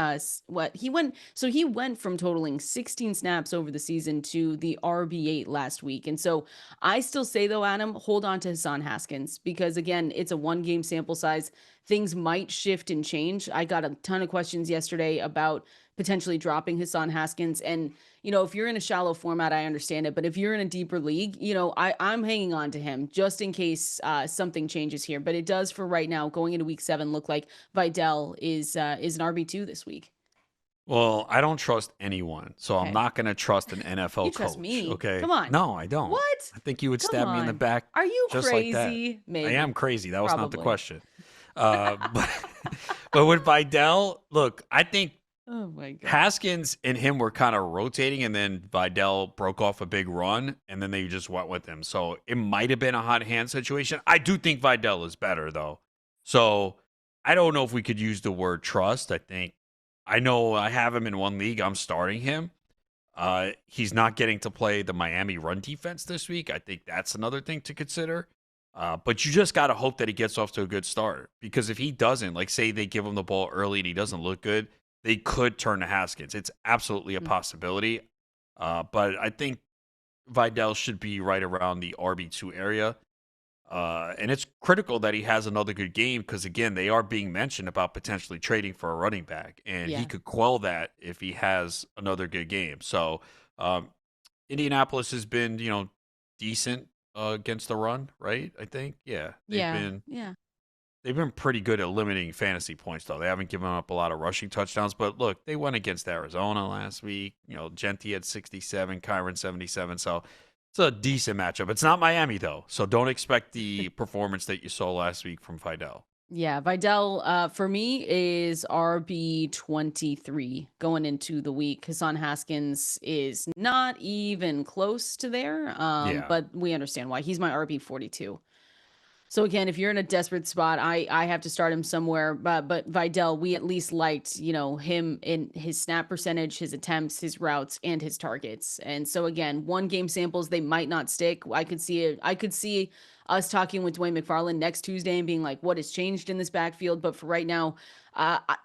He went from totaling 16 snaps over the season to the RB8 last week. And so I still say though, Adam, hold on to Hassan Haskins because again, it's a 1-game sample size. Things might shift and change. I got a ton of questions yesterday about potentially dropping Hassan Haskins. And, if you're in a shallow format, I understand it. But if you're in a deeper league, I'm hanging on to him just in case something changes here. But it does for right now, going into week 7, look like Vidal is an RB2 this week. Well, I don't trust anyone, so I'm not going to trust an NFL you coach. Trust me. Okay. Come on. No, I don't. What? I think you would stab me in the back. Are you just crazy? Like that. Maybe. I am crazy. That was not the question. But But with Vidal, look, I think Oh my god. Haskins and him were kind of rotating, and then Vidal broke off a big run, and then they just went with him. So it might have been a hot hand situation. I do think Vidal is better, though. So I don't know if we could use the word trust. I know I have him in one league. I'm starting him. He's not getting to play the Miami run defense this week. I think that's another thing to consider. But you just got to hope that he gets off to a good start, because if he doesn't, like say they give him the ball early and he doesn't look good, they could turn to Haskins. It's absolutely a possibility. But I think Vidal should be right around the RB2 area. And it's critical that he has another good game, because, again, they are being mentioned about potentially trading for a running back. And he Yeah. could quell that if he has another good game. So Indianapolis has been, decent against the run, right? I think. Yeah. Yeah. Yeah. They've been pretty good at limiting fantasy points, though. They haven't given up a lot of rushing touchdowns. But look, they went against Arizona last week. Genti had 67, Kyron 77. So it's a decent matchup. It's not Miami, though. So don't expect the performance that you saw last week from Vidal. Yeah, Vidal for me is RB23 going into the week. Hassan Haskins is not even close to there. Yeah. But we understand why. He's my RB42. So again, if you're in a desperate spot, I have to start him somewhere. But Vidal, we at least liked, him in his snap percentage, his attempts, his routes, and his targets. And so again, 1 game samples, they might not stick. I could see us talking with Dwayne McFarland next Tuesday and being like, what has changed in this backfield? But for right now,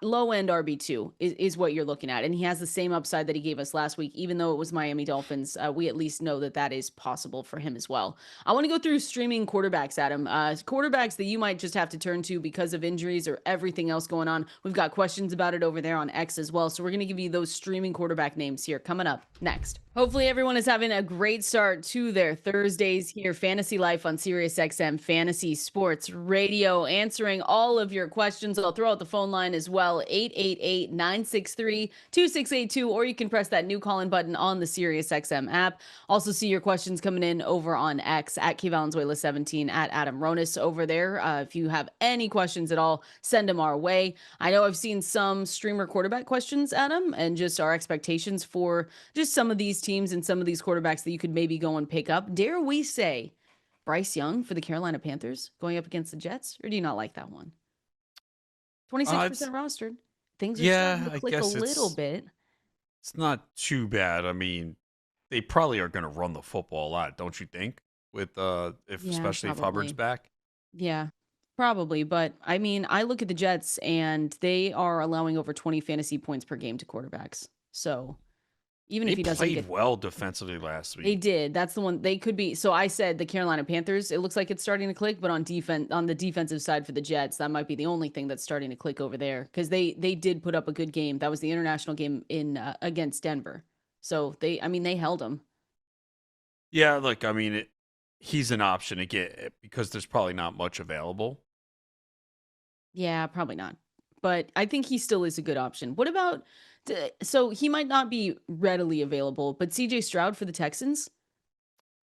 low end RB2 is what you're looking at. And he has the same upside that he gave us last week, even though it was Miami Dolphins. We at least know that is possible for him as well. I want to go through streaming quarterbacks, Adam. Quarterbacks that you might just have to turn to because of injuries or everything else going on. We've got questions about it over there on X as well. So we're going to give you those streaming quarterback names here coming up next. Hopefully everyone is having a great start to their Thursdays here. Fantasy Life on Sirius XM Fantasy Sports Radio, answering all of your questions. I'll throw out the phone line as well, 888-963-2682, or you can press that new call-in button on the Sirius XM app. Also see your questions coming in over on X at Valenzuela17, at Adam Ronis over there. If you have any questions at all, send them our way. I know I've seen some streamer quarterback questions, Adam, and just our expectations for just some of these teams and some of these quarterbacks that you could maybe go and pick up. Dare we say Bryce Young for the Carolina Panthers going up against the Jets, or do you not like that one? 26% rostered. Things are starting to click a little bit. It's not too bad. I mean, they probably are going to run the football a lot, don't you think? With especially if Hubbard's back. Yeah, probably. But I mean, I look at the Jets and they are allowing over 20 fantasy points per game to quarterbacks. So even if he doesn't played well defensively last week. They did. That's the one they could be. So I said the Carolina Panthers, it looks like it's starting to click, but on the defensive side for the Jets, that might be the only thing that's starting to click over there, because they did put up a good game. That was the international game in against Denver. So they held them. Yeah, look, I mean, he's an option to get because there's probably not much available. Yeah, probably not. But I think he still is a good option. What about, so he might not be readily available, but CJ Stroud for the Texans?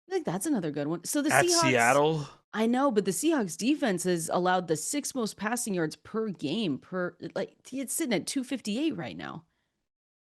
I think that's another good one. So the At Seahawks, Seattle? I know, but the Seahawks defense has allowed the 6th most passing yards per game it's sitting at 258 right now.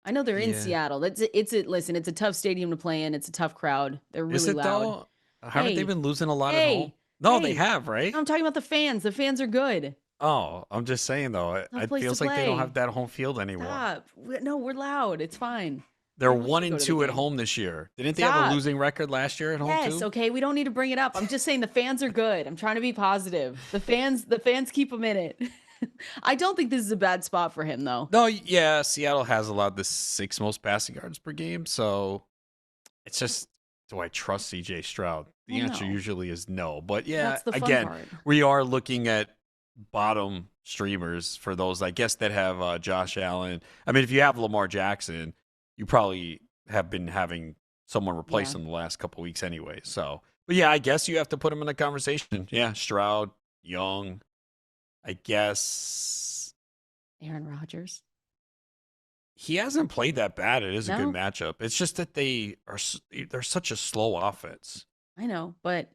I know they're in Seattle. Listen, it's a tough stadium to play in. It's a tough crowd. They're really Is it loud. though? Haven't they been losing a lot at home? No, they have, right? I'm talking about the fans. The fans are good. Oh, I'm just saying though. It feels like they don't have that home field anymore. Stop. No, we're loud. It's fine. They're 1-2 at home this year. Didn't they have a losing record last year at home too? Yes, okay. We don't need to bring it up. I'm just saying the fans are good. I'm trying to be positive. The fans keep them in it. I don't think this is a bad spot for him though. No, yeah, Seattle has allowed the 6th most passing yards per game, so it's just, do I trust CJ Stroud? The answer usually is no. But yeah, again, we are looking at bottom streamers for those, I guess, that have Josh Allen. I mean, if you have Lamar Jackson, you probably have been having someone replace him the last couple weeks anyway. So, but yeah, I guess you have to put him in the conversation. Yeah, Stroud, Young, I guess. Aaron Rodgers. He hasn't played that bad. It is a good matchup. It's just that they're such a slow offense. I know, but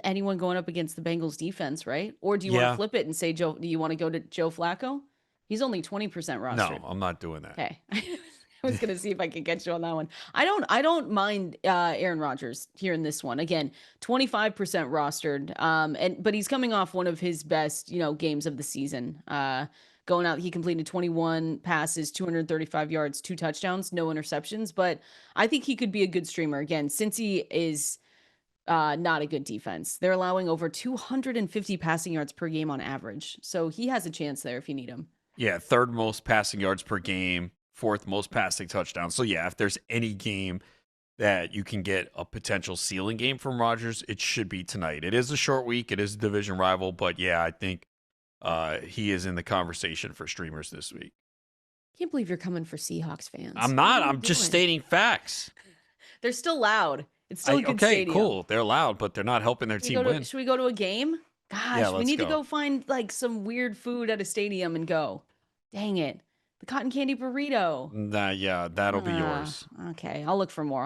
anyone going up against the Bengals defense, right? Or do you want to Yeah. flip it and say, Joe, do you want to go to Joe Flacco? He's only 20% rostered. No, I'm not doing that. Okay. I was gonna see if I could get you on that one. I don't mind Aaron Rodgers here in this one. Again, 25% rostered. But he's coming off one of his best, games of the season. Going out, he completed 21 passes, 235 yards, 2 touchdowns, no interceptions. But I think he could be a good streamer again, since he is not a good defense. They're allowing over 250 passing yards per game on average. So he has a chance there if you need him. Yeah, third most passing yards per game, fourth most passing touchdowns. So yeah, if there's any game that you can get a potential ceiling game from Rodgers, it should be tonight. It is a short week. It is a division rival, but yeah, I think he is in the conversation for streamers this week. Can't believe you're coming for Seahawks fans. I'm not. I'm just stating facts. They're still loud. It's still a good stadium. Cool. They're loud, but they're not helping their team win. Should we go to a game? Gosh, Yeah, we need to go. go find like some weird food at a stadium and go. Dang it. The cotton candy burrito. Yeah, that'll be yours. Okay, I'll look for more.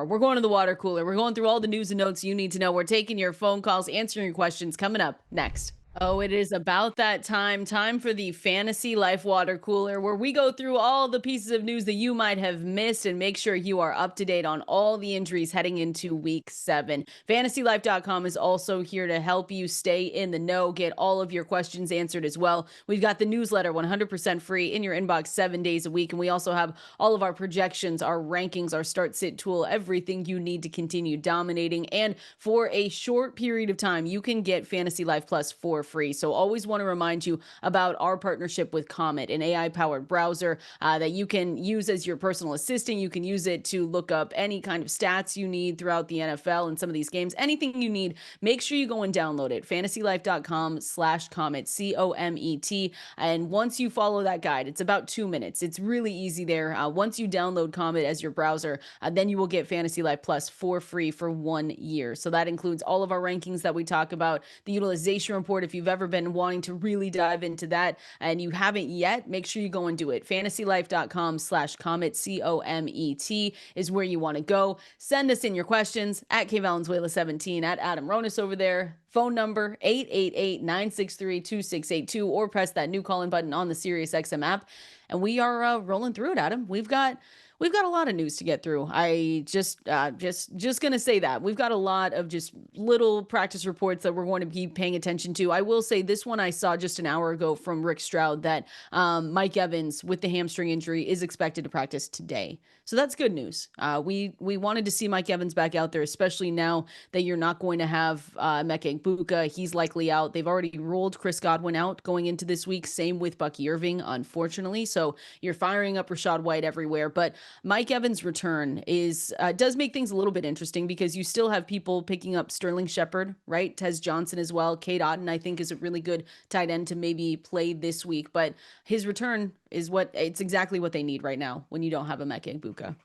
We're going to the water cooler. We're going through all the news and notes you need to know. We're taking your phone calls, answering your questions coming up next. Oh, it is about that time for the Fantasy Life Water Cooler, where we go through all the pieces of news that you might have missed and make sure you are up to date on all the injuries heading into week 7. FantasyLife.com is also here to help you stay in the know, get all of your questions answered as well. We've got the newsletter 100% free in your inbox 7 days a week, and we also have all of our projections, our rankings, our start sit tool, everything you need to continue dominating. And for a short period of time, you can get Fantasy Life Plus for free. So always want to remind you about our partnership with Comet, an AI-powered browser that you can use as your personal assistant. You can use it to look up any kind of stats you need throughout the NFL and some of these games. Anything you need, make sure you go and download it. FantasyLife.com/Comet, COMET. And once you follow that guide, it's about 2 minutes. It's really easy there. Once you download Comet as your browser, then you will get Fantasy Life Plus for free for 1 year. So that includes all of our rankings that we talk about, the utilization report. If you've ever been wanting to really dive into that and you haven't yet, make sure you go and do it. FantasyLife.com/Comet, COMET is where you want to go. Send us in your questions at Valenzuela17, at Adam Ronis over there. Phone number 888-963-2682, or press that new call-in button on the Sirius XM app. And we are rolling through it, Adam. We've got a lot of news to get through. I just gonna say that we've got a lot of just little practice reports that we're going to be paying attention to. I will say this one I saw just an hour ago from Rick Stroud that Mike Evans with the hamstring injury is expected to practice today. So that's good news. We wanted to see Mike Evans back out there, especially now that you're not going to have Emeka Egbuka. He's likely out. They've already ruled Chris Godwin out going into this week. Same with Bucky Irving, unfortunately. So you're firing up Rachaad White everywhere. But Mike Evans' return does make things a little bit interesting because you still have people picking up Sterling Shepard, right? Tez Johnson as well. Cade Otton, I think, is a really good tight end to maybe play this week. But his return is it's exactly what they need right now when you don't have Emeka Egbuka.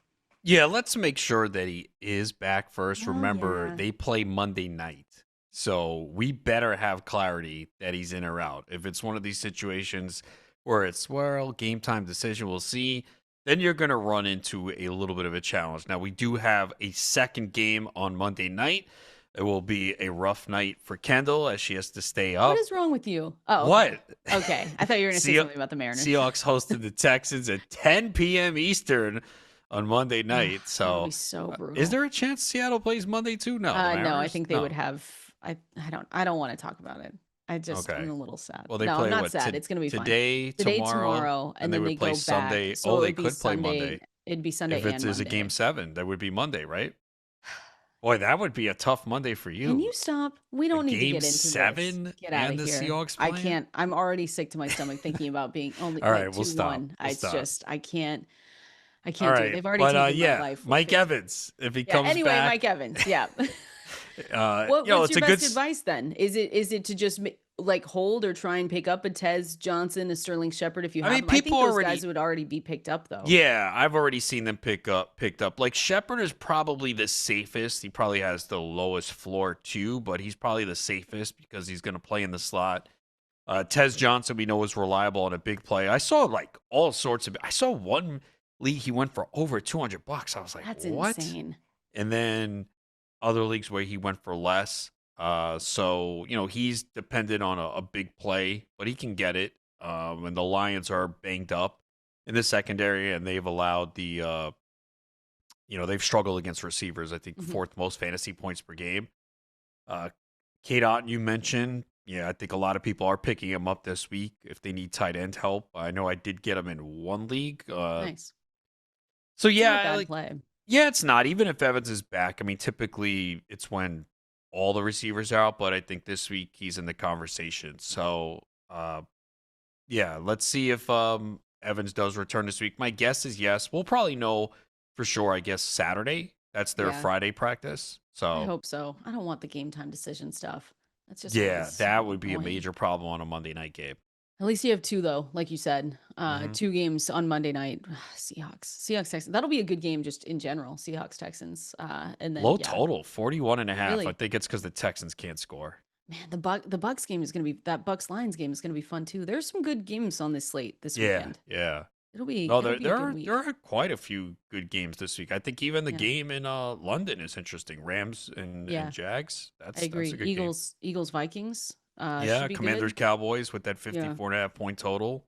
Yeah, let's make sure that he is back first. Oh, Remember, yeah. they play Monday night. So we better have clarity that he's in or out. If it's one of these situations where it's, game time decision, we'll see, then you're going to run into a little bit of a challenge. Now, we do have a second game on Monday night. It will be a rough night for Kendall as she has to stay up. What is wrong with you? Oh, what? Okay. I thought you were going to say something about the Mariners. Seahawks hosted the Texans at 10 p.m. Eastern on Monday night. That would be so brutal. Is there a chance Seattle plays Monday too? No. No, I think they would have. I don't want to talk about it. I'm a little sad. Well, they no, play I'm not sad. It's going to be today, fine. tomorrow, and then they would play go Sunday. back. So they could play Monday. It'd be Sunday if and it's a Monday. game 7, that would be Monday, right? Boy, that would be a tough Monday for you. Can you stop? We don't need to get into Game 7 this. Get out and of the here. Seahawks I playing? can't. I'm already sick to my stomach thinking about being only All like right, we'll 2-1. stop. I can't. I can't All do right, it. They've already taken my life. Mike Evans, if he comes anyway, back. Mike Evans. Yeah. What's What's your best advice then? Is it to just hold or try and pick up a Tez Johnson, a Sterling Shepard if you have them? I think those guys would already be picked up though. Yeah, I've already seen them picked up. Like Shepard is probably the safest. He probably has the lowest floor too, but he's probably the safest because he's going to play in the slot. Tez Johnson, we know, is reliable on a big play. I saw all sorts of. I saw one league he went for over $200. I was like, That's what? insane. And then other leagues where he went for less. So he's dependent on a big play, but he can get it. And the Lions are banged up in the secondary, and they've allowed they've struggled against receivers. I think Mhm. fourth most fantasy points per game. Uh, K-Dot, you mentioned, yeah, I think a lot of people are picking him up this week if they need tight end help. I know I did get him in one league. Nice. So It's not a yeah, bad like play. yeah, it's not. Even if Evans is back, I mean, typically it's when all the receivers are out, but I think this week he's in the conversation. So yeah, let's see if Evans does return this week. My guess is yes. We'll probably know for sure, I guess, Saturday. That's their Yeah, Friday practice. I So hope so. I don't want the game time decision stuff. That's just yeah, always that would be a annoying. major problem on a Monday night game. At least you have two though, like you said. Hmm. Two games on Monday night. Seahawks, Texans. That'll be a good game just in general. Seahawks, Texans. And then Low yeah, total, 41 and a half. I really, think it's because the Texans can't score. man, the Bucks game is gonna be that Bucks Lions game is gonna be fun too. There's some good games on this slate this Yeah, weekend. yeah. It'll be No, it'll there be a there good are there week. are quite a few good games this week. I think even the Yeah, game in London is interesting. Rams and yeah, Jags. I That's agree. a good game. Eagles, Vikings. Should Yeah, be Commanders good. Cowboys with that Yeah, 54.5 point total.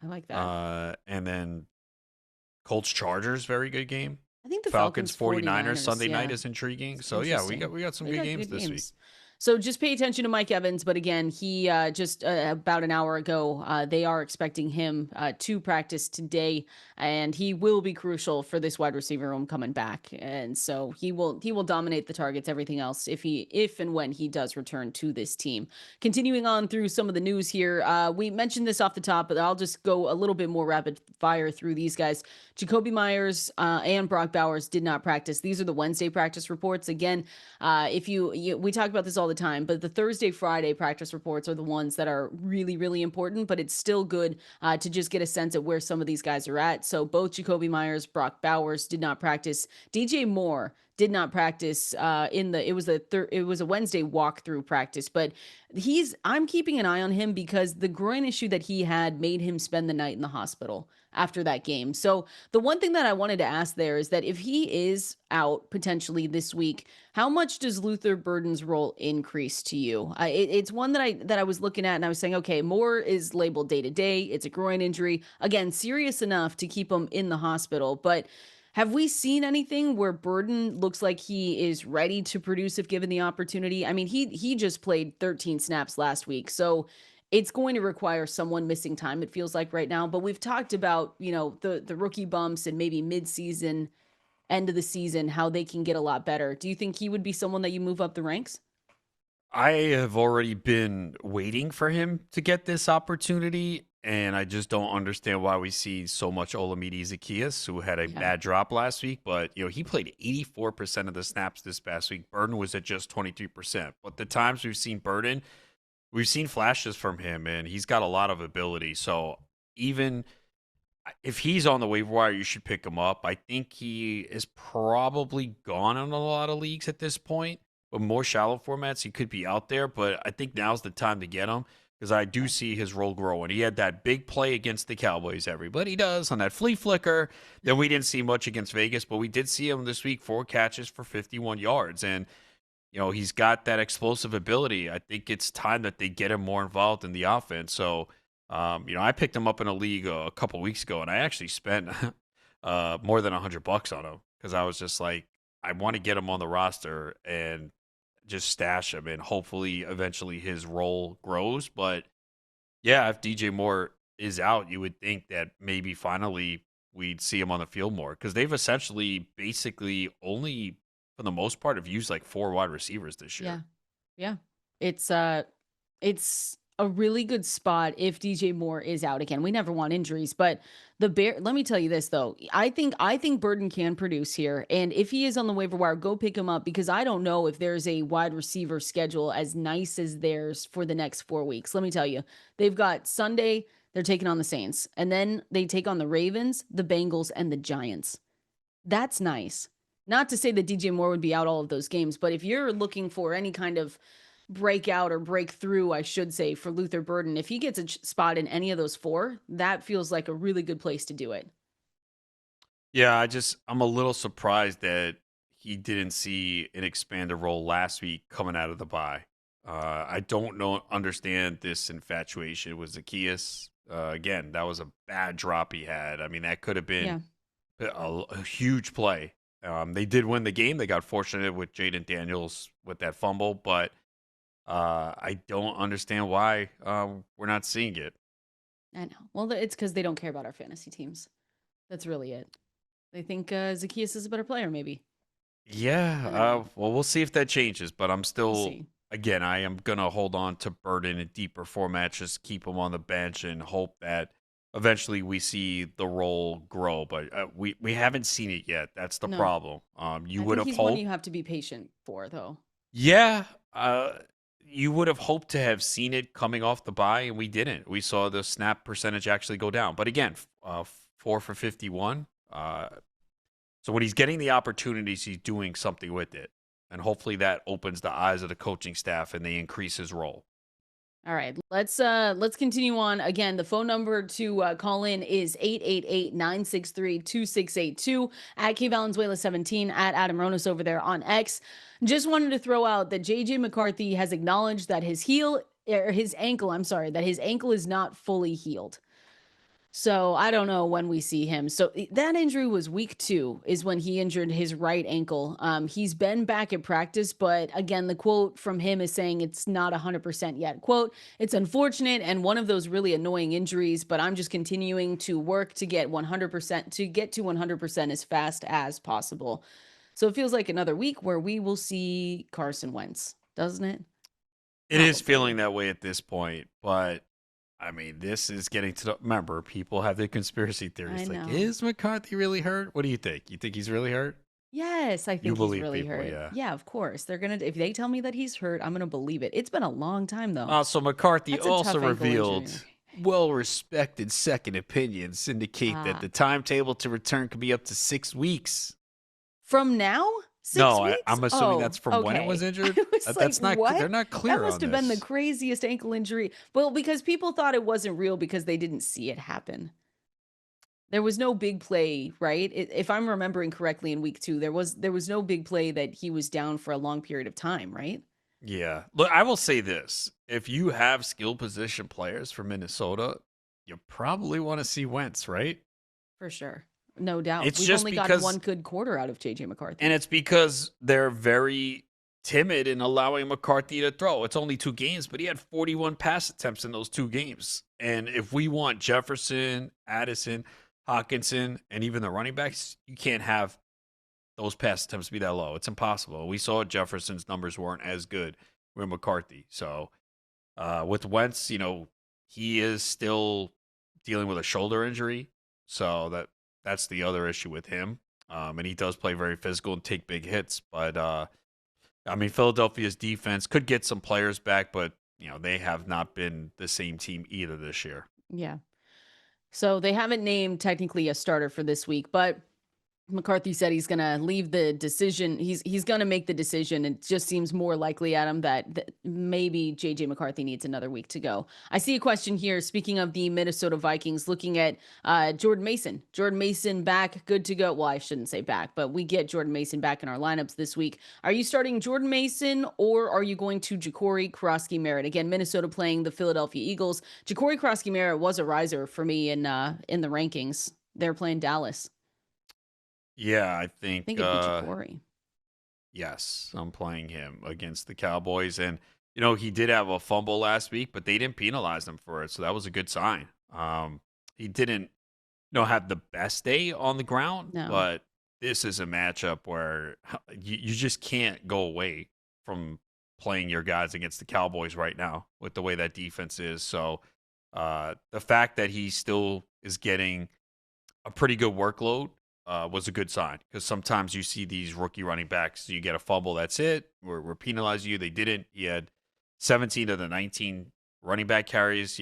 I like that. And then Colts Chargers, very good game. I think the Falcons Falcons 49ers 49ers, Sunday night yeah, is intriguing. it's So yeah, we got interesting. we got some They good got games good this week. games. So just pay attention to Mike Evans. But again, he just about an hour ago, they are expecting him to practice today, and he will be crucial for this wide receiver room coming back. And so he will dominate the targets, everything else, if and when he does return to this team. Continuing on through some of the news here, we mentioned this off the top, but I'll just go a little bit more rapid fire through these guys. Jacoby Myers and Brock Bowers did not practice. These are the Wednesday practice reports. Again, if we talk about this all the time, but the Thursday, Friday practice reports are the ones that are really, really important, but it's still good to just get a sense of where some of these guys are at. So both Jacoby Myers, Brock Bowers did not practice. DJ Moore did not practice it was a Wednesday walkthrough practice, but I'm keeping an eye on him because the groin issue that he had made him spend the night in the hospital after that game. So the one thing that I wanted to ask there is that if he is out potentially this week, how much does Luther Burden's role increase to you? It's one that I was looking at and I was saying, okay, Moore is labeled day to day. It's a groin injury, again, serious enough to keep him in the hospital, but have we seen anything where Burden looks like he is ready to produce if given the opportunity? I mean, he just played 13 snaps last week, so it's going to require someone missing time. It feels like right now, but we've talked about the rookie bumps and maybe mid-season, end of the season, how they can get a lot better. Do you think he would be someone that you move up the ranks? I have already been waiting for him to get this opportunity, and I just don't understand why we see so much Olamide Zaccheaus, who had a Yeah, bad drop last week. But he played 84% of the snaps this past week. Burden was at just 23%. But the times we've seen Burden, we've seen flashes from him, and he's got a lot of ability. So even if he's on the waiver wire, you should pick him up. I think he is probably gone in a lot of leagues at this point, but more shallow formats, he could be out there. But I think now's the time to get him because I do okay. see his role growing. He had that big play against the Cowboys, everybody does, on that flea flicker. Then we didn't see much against Vegas, but we did see him this week, 4 catches for 51 yards. And he's got that explosive ability. I think it's time that they get him more involved in the offense. So, I picked him up in a league a couple weeks ago, and I actually spent more than $100 on him because I was just like, I want to get him on the roster and just stash him, and hopefully, eventually, his role grows. But yeah, if DJ Moore is out, you would think that maybe finally we'd see him on the field more because they've essentially, basically, only for the most part, have used like 4 wide receivers this year. Yeah. Yeah. It's it's a really good spot if DJ Moore is out again. We never want injuries, but let me tell you this though. I think Burden can produce here. And if he is on the waiver wire, go pick him up because I don't know if there's a wide receiver schedule as nice as theirs for the next 4 weeks. Let me tell you. They've got Sunday, they're taking on the Saints, and then they take on the Ravens, the Bengals, and the Giants. That's nice. Not to say that DJ Moore would be out all of those games, but if you're looking for any kind of breakout or breakthrough, I should say, for Luther Burden, if he gets a spot in any of those four, that feels like a really good place to do it. Yeah, I'm a little surprised that he didn't see an expanded role last week coming out of the bye. I don't understand this infatuation with Zacchaeus. Again, that was a bad drop he had. I mean, that could have been Yeah. a huge play. They did win the game. They got fortunate with Jaden Daniels with that fumble, but I don't understand why we're not seeing it. I know. Well, it's because they don't care about our fantasy teams. That's really it. They think Zacchaeus is a better player, maybe. Yeah, I don't know. well, we'll see if that changes, but I'm We'll still, see. again, I am going to hold on to Burden in deeper formats, just keep him on the bench and hope that eventually we see the role grow. But we haven't seen it yet. That's the No. problem. You I would think have he's one hoped, you have to be patient for, though. yeah, you would have hoped to have seen it coming off the bye, and we didn't. We saw the snap percentage actually go down. But again, 4 for 51. So when he's getting the opportunities, he's doing something with it. And hopefully that opens the eyes of the coaching staff and they increase his role. All right, let's continue on. Again, the phone number to call in is 888-963-2682 at K Valenzuela 17 at Adam Ronis over there on X. Just wanted to throw out that JJ McCarthy has acknowledged that his ankle, I'm sorry, that his ankle is not fully healed. So I don't know when we see him. So that injury was week 2 is when he injured his right ankle. He's been back at practice, but again, the quote from him is saying it's not 100% yet. Quote, it's unfortunate and one of those really annoying injuries, but I'm just continuing to work to get 100% to 100% as fast as possible. So it feels like another week where we will see Carson Wentz, doesn't it? It is Probably. feeling that way at this point, but I mean, this is getting to the. Remember, people have their conspiracy I theories. Like, know. is McCarthy really hurt? What do you think? You think he's really hurt? Yes, I You think he's believe really people, hurt. yeah. Yeah, of course. They're gonna if they tell me that he's hurt, I'm gonna believe it. It's been a long time though. So McCarthy That's a also tough ankle revealed injury. well-respected second opinions indicate that Ah. the timetable to return could be up to 6 weeks. From now? 6 No, weeks? I'm assuming Oh, that's from when it was okay. I injured. was like, That's not. what? They're not That clear must on have been the this. craziest ankle injury. Well, because people thought it wasn't real because they didn't see it happen. There was no big play, right? If I'm remembering correctly in week 2, there was no big play that he was down for a long period of time, right? Yeah. Look, I will say this. If you have skill position players for Minnesota, you probably want to see Wentz, right? For sure. No doubt. It's We've just only gotten one because, good quarter out of JJ and McCarthy. it's because they're very timid in allowing McCarthy to throw. It's only 2 games, but he had 41 pass attempts in those 2 games. And if we want Jefferson, Addison, Hawkinson, and even the running backs, you can't have those pass attempts be that low. It's impossible. We saw Jefferson's numbers weren't as good with McCarthy. So with Wentz, he is still dealing with a shoulder injury. So that's the other issue with him. And he does play very physical and take big hits. But I mean, Philadelphia's defense could get some players back, but they have not been the same team either this year. Yeah. So they haven't named technically a starter for this week, but McCarthy said he's going to leave the decision. He's going to make the decision. It just seems more likely, Adam, that maybe JJ McCarthy needs another week to go. I see a question here. Speaking of the Minnesota Vikings, looking at Jordan Mason. Jordan Mason back, good to go. Well, I shouldn't say back, but we get Jordan Mason back in our lineups this week. Are you starting Jordan Mason or are you going to Jacory Krosky-Merritt? Again, Minnesota playing the Philadelphia Eagles. Jacory Krosky-Merritt was a riser for me in the rankings. They're playing Dallas. Yeah, I I think think it'd be Jacory. yes, I'm playing him against the Cowboys. And, he did have a fumble last week, but they didn't penalize him for it. So that was a good sign. He didn't, have the best day on the ground, No. but this is a matchup where you just can't go away from playing your guys against the Cowboys right now with the way that defense is. So the fact that he still is getting a pretty good workload was a good sign, because sometimes you see these rookie running backs, you get a fumble, that's it. We're penalizing you. They didn't. He had 17 of the 19 running back carries.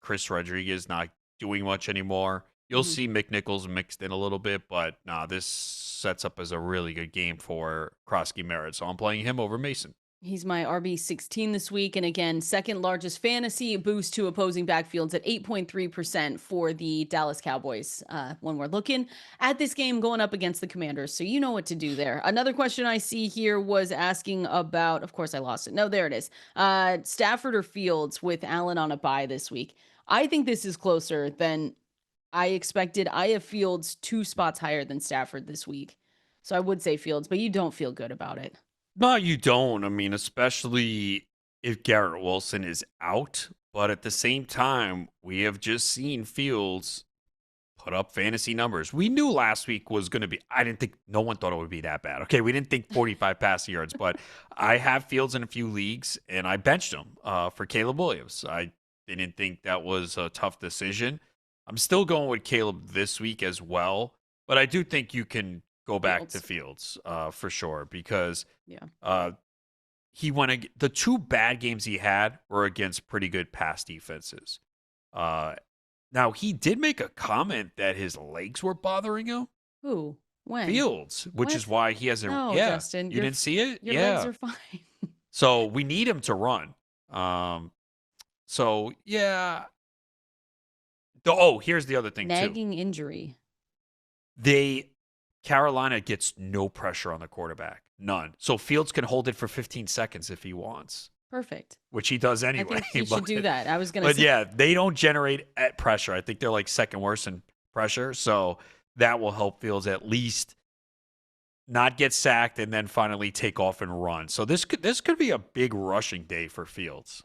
Chris Rodriguez not doing much anymore. You'll see McNichols mixed in a little bit, but this sets up as a really good game for Krosky Merritt. So I'm playing him over Mason. He's my RB16 this week. And again, second largest fantasy boost to opposing backfields at 8.3% for the Dallas Cowboys when we're looking at this game going up against the Commanders. So you know what to do there. Another question I see here was asking about, of course I lost it. No, there it is. Stafford or Fields with Allen on a bye this week. I think this is closer than I expected. I have Fields 2 spots higher than Stafford this week. So I would say Fields, but you don't feel good about it. No, you don't. I mean, especially if Garrett Wilson is out. But at the same time, we have just seen Fields put up fantasy numbers. We knew last week was going to be, I didn't think, no one thought it would be that bad. Okay, we didn't think 45 passing yards, but I have Fields in a few leagues, and I benched him for Caleb Williams. I didn't think that was a tough decision. I'm still going with Caleb this week as well, but I do think you can go back to Fields for sure because he went the 2 bad games he had were against pretty good pass defenses. Now he did make a comment that his legs were bothering him. Who? When? Fields, which is why he hasn't. No, yeah, Justin, you didn't see it. Your legs are fine. So we need him to run. So yeah. Oh, here's the other thing too. Nagging injury. Carolina gets no pressure on the quarterback. None. So Fields can hold it for 15 seconds if he wants. Perfect. Which he does anyway. I think he should do that. I was going to say. But yeah, they don't generate at pressure. I think they're like second worst in pressure. So that will help Fields at least not get sacked and then finally take off and run. So this could be a big rushing day for Fields.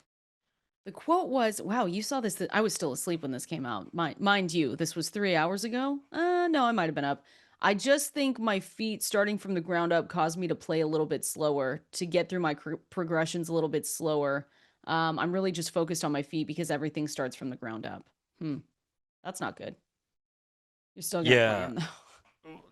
The quote was, wow, you saw this. I was still asleep when this came out. Mind you, this was 3 hours ago. No, I might have been up. I just think my feet starting from the ground up caused me to play a little bit slower, to get through my progressions a little bit slower. I'm really just focused on my feet because everything starts from the ground up. That's not good. You're still going to play him, though.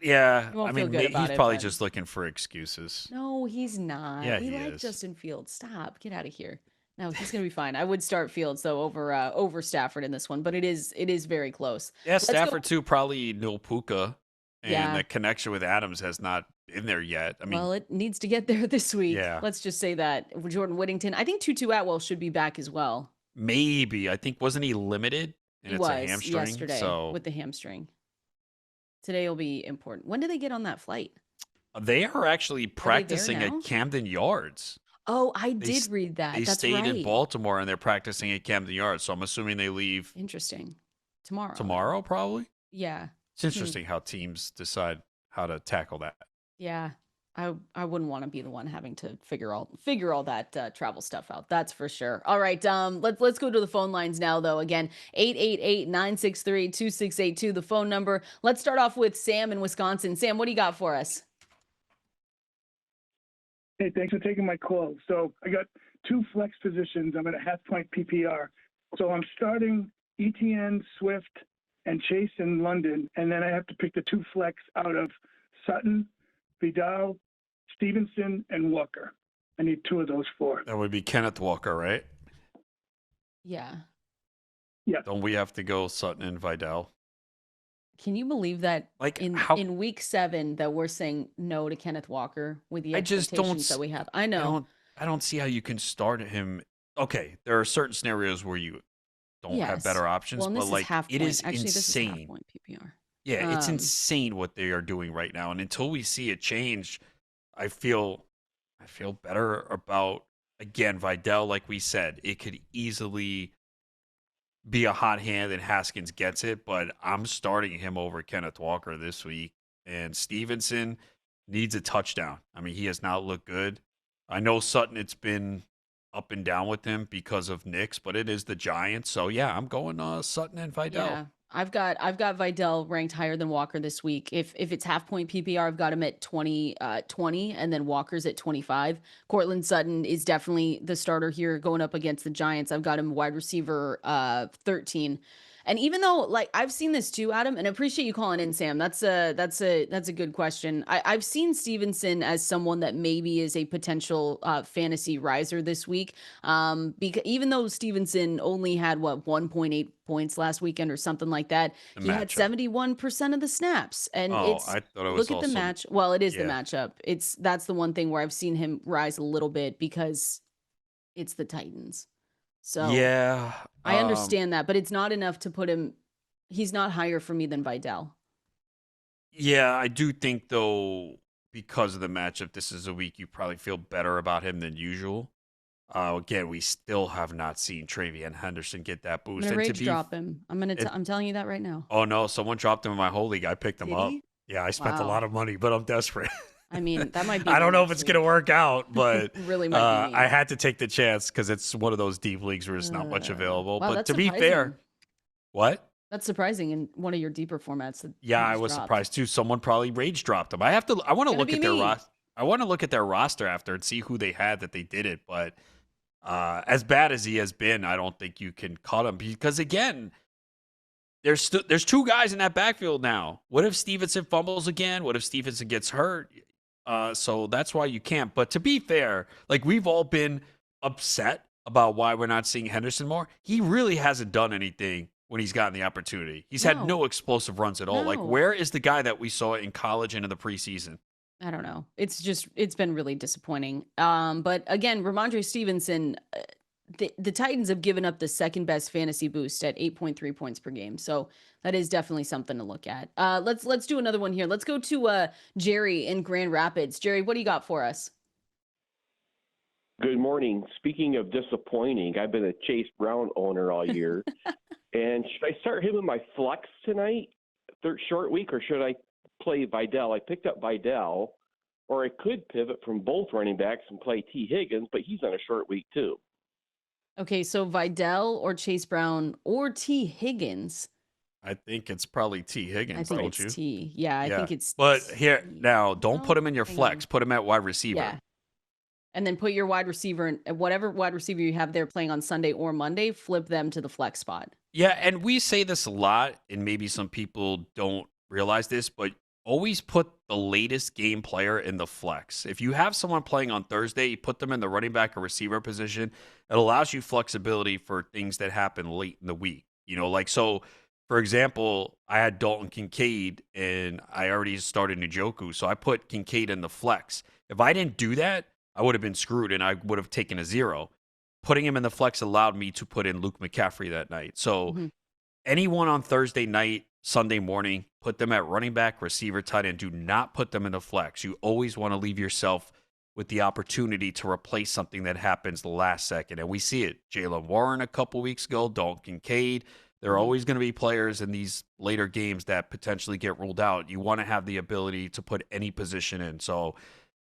Yeah. I mean, he's probably just looking for excuses. No, he's not. Yeah, we like Justin Fields. Stop. Get out of here. No, he's going to be fine. I would start Fields, though, over Stafford in this one, but it is very close. Yeah, Stafford, too, probably no Puka. And the connection with Adams has not been there yet. I mean, well, it needs to get there this week. Yeah. Let's just say that. Jordan Whittington, I think Tutu Atwell should be back as well. Maybe. I think, wasn't he limited? And He it's a was hamstring. yesterday So with the hamstring. Today will be important. When do they get on that flight? they are actually practicing now? at Camden Yards. Oh, I did read that. They That's stayed right. in Baltimore and they're practicing at Camden Yards. So I'm assuming they leave Interesting. Tomorrow. tomorrow, probably. Yeah. It's interesting how teams decide how to tackle that. Yeah. I wouldn't want to be the one having to figure all that travel stuff out. That's for sure. All right, let's go to the phone lines now, though. Again, 888-963-2682, the phone number. Let's start off with Sam in Wisconsin. Sam, what do you got for us? Hey, thanks for taking my call. So I got 2 flex positions. I'm at a half-point PPR. So I'm starting ETN, Swift, and Chase in London, and then I have to pick the 2 flex out of Sutton, Vidal, Stevenson, and Walker. I need 2 of those 4. That would be Kenneth Walker, right? Yeah. Yeah. Don't we have to go Sutton and Vidal? Can you believe that Like, in week 7 that we're saying no to Kenneth Walker with the expectations that we have? I know. I don't see how you can start him. Okay, there are certain scenarios where you don't have better options, well, but like it is Actually, insane. This is half-point PPR. Yeah, it's insane what they are doing right now, and until we see a change, I feel better about, again, Vidal. Like we said, it could easily be a hot hand and Haskins gets it, but I'm starting him over Kenneth Walker this week. And Stevenson needs a touchdown. I mean, he has not looked good. I know Sutton, it's been up and down with him because of Knicks, but it is the Giants. So yeah, I'm going Sutton and Vidal. Yeah. I've got Vidal ranked higher than Walker this week. If it's half-point PPR, I've got him at 20, and then Walker's at 25. Cortland Sutton is definitely the starter here going up against the Giants. I've got him wide receiver 13. And even though, like, I've seen this too, Adam, and I appreciate you calling in, Sam. That's a good question. I've seen Stevenson as someone that maybe is a potential fantasy riser this week. Because even though Stevenson only had 1.8 points last weekend or something like that, he had 71% of the snaps. And it's I thought it was look at also, the match. Well, it is the yeah. matchup. That's the one thing where I've seen him rise a little bit because it's the Titans. So Yeah. I understand that, but it's not enough to put him. He's not higher for me than Vidal. Yeah, I do think though, because of the matchup, this is a week you probably feel better about him than usual. Again, we still have not seen Travian Henderson get that I'm boost. gonna And rage drop him. I'm telling you that right now. Oh no, someone dropped him in my whole league. I picked him Did up. he? Yeah, I spent a Wow. lot of money, but I'm desperate. I mean, that might be. I don't know if next it's gonna week. work out, but Really might be me. I had to take the chance because it's one of those deep leagues where there's not much available. Wow, But that's to be surprising. fair, what? That's surprising in one of your deeper formats. That Yeah, he I just was dropped. surprised too. Someone probably rage dropped him. I want to Gonna look be at their me. roster. I want to look at their roster after and see who they had that they did it. But as bad as he has been, I don't think you can cut him because again, there's two guys in that backfield now. What if Stevenson fumbles again? What if Stevenson gets hurt? So that's why you can't. But to be fair, like we've all been upset about why we're not seeing Henderson more. He really hasn't done anything when he's gotten the opportunity. He's had no explosive runs at all. Like No. where is the guy that we saw in college and in the preseason? I don't know. It's been really disappointing. But again, Ramondre Stevenson, the Titans have given up the second best fantasy boost at 8.3 points per game. So that is definitely something to look at. Let's do another one here. Let's go to Jerry in Grand Rapids. Jerry, what do you got for us? Good morning. Speaking of disappointing, I've been a Chase Brown owner all year. And should I start him in my flex tonight, short week, or should I play Vidal? I picked up Vidal, or I could pivot from both running backs and play T. Higgins, but he's on a short week too. Okay, so Vidal or Chase Brown or T. Higgins. I think it's probably T. Higgins, I think don't it's you? T. Yeah, I think it's But T. here now, don't put him in your hang flex. on. Put him at wide receiver. Yeah. And then put your wide receiver in whatever wide receiver you have there playing on Sunday or Monday, flip them to the flex spot. Yeah, and we say this a lot, and maybe some people don't realize this, but always put the latest game player in the flex. If you have someone playing on Thursday, you put them in the running back or receiver position. It allows you flexibility for things that happen late in the week. You know, like so, for example, I had Dalton Kincaid, and I already started Njoku, so I put Kincaid in the flex. If I didn't do that, I would have been screwed, and I would have taken a 0. Putting him in the flex allowed me to put in Luke McCaffrey that night. So anyone on Thursday night, Sunday morning, put them at running back, receiver, tight end. Do not put them in the flex. You always want to leave yourself with the opportunity to replace something that happens the last second. And we see it. Jaylen Warren a couple weeks ago, Dalton Kincaid. There are always going to be players in these later games that potentially get ruled out. You want to have the ability to put any position in. So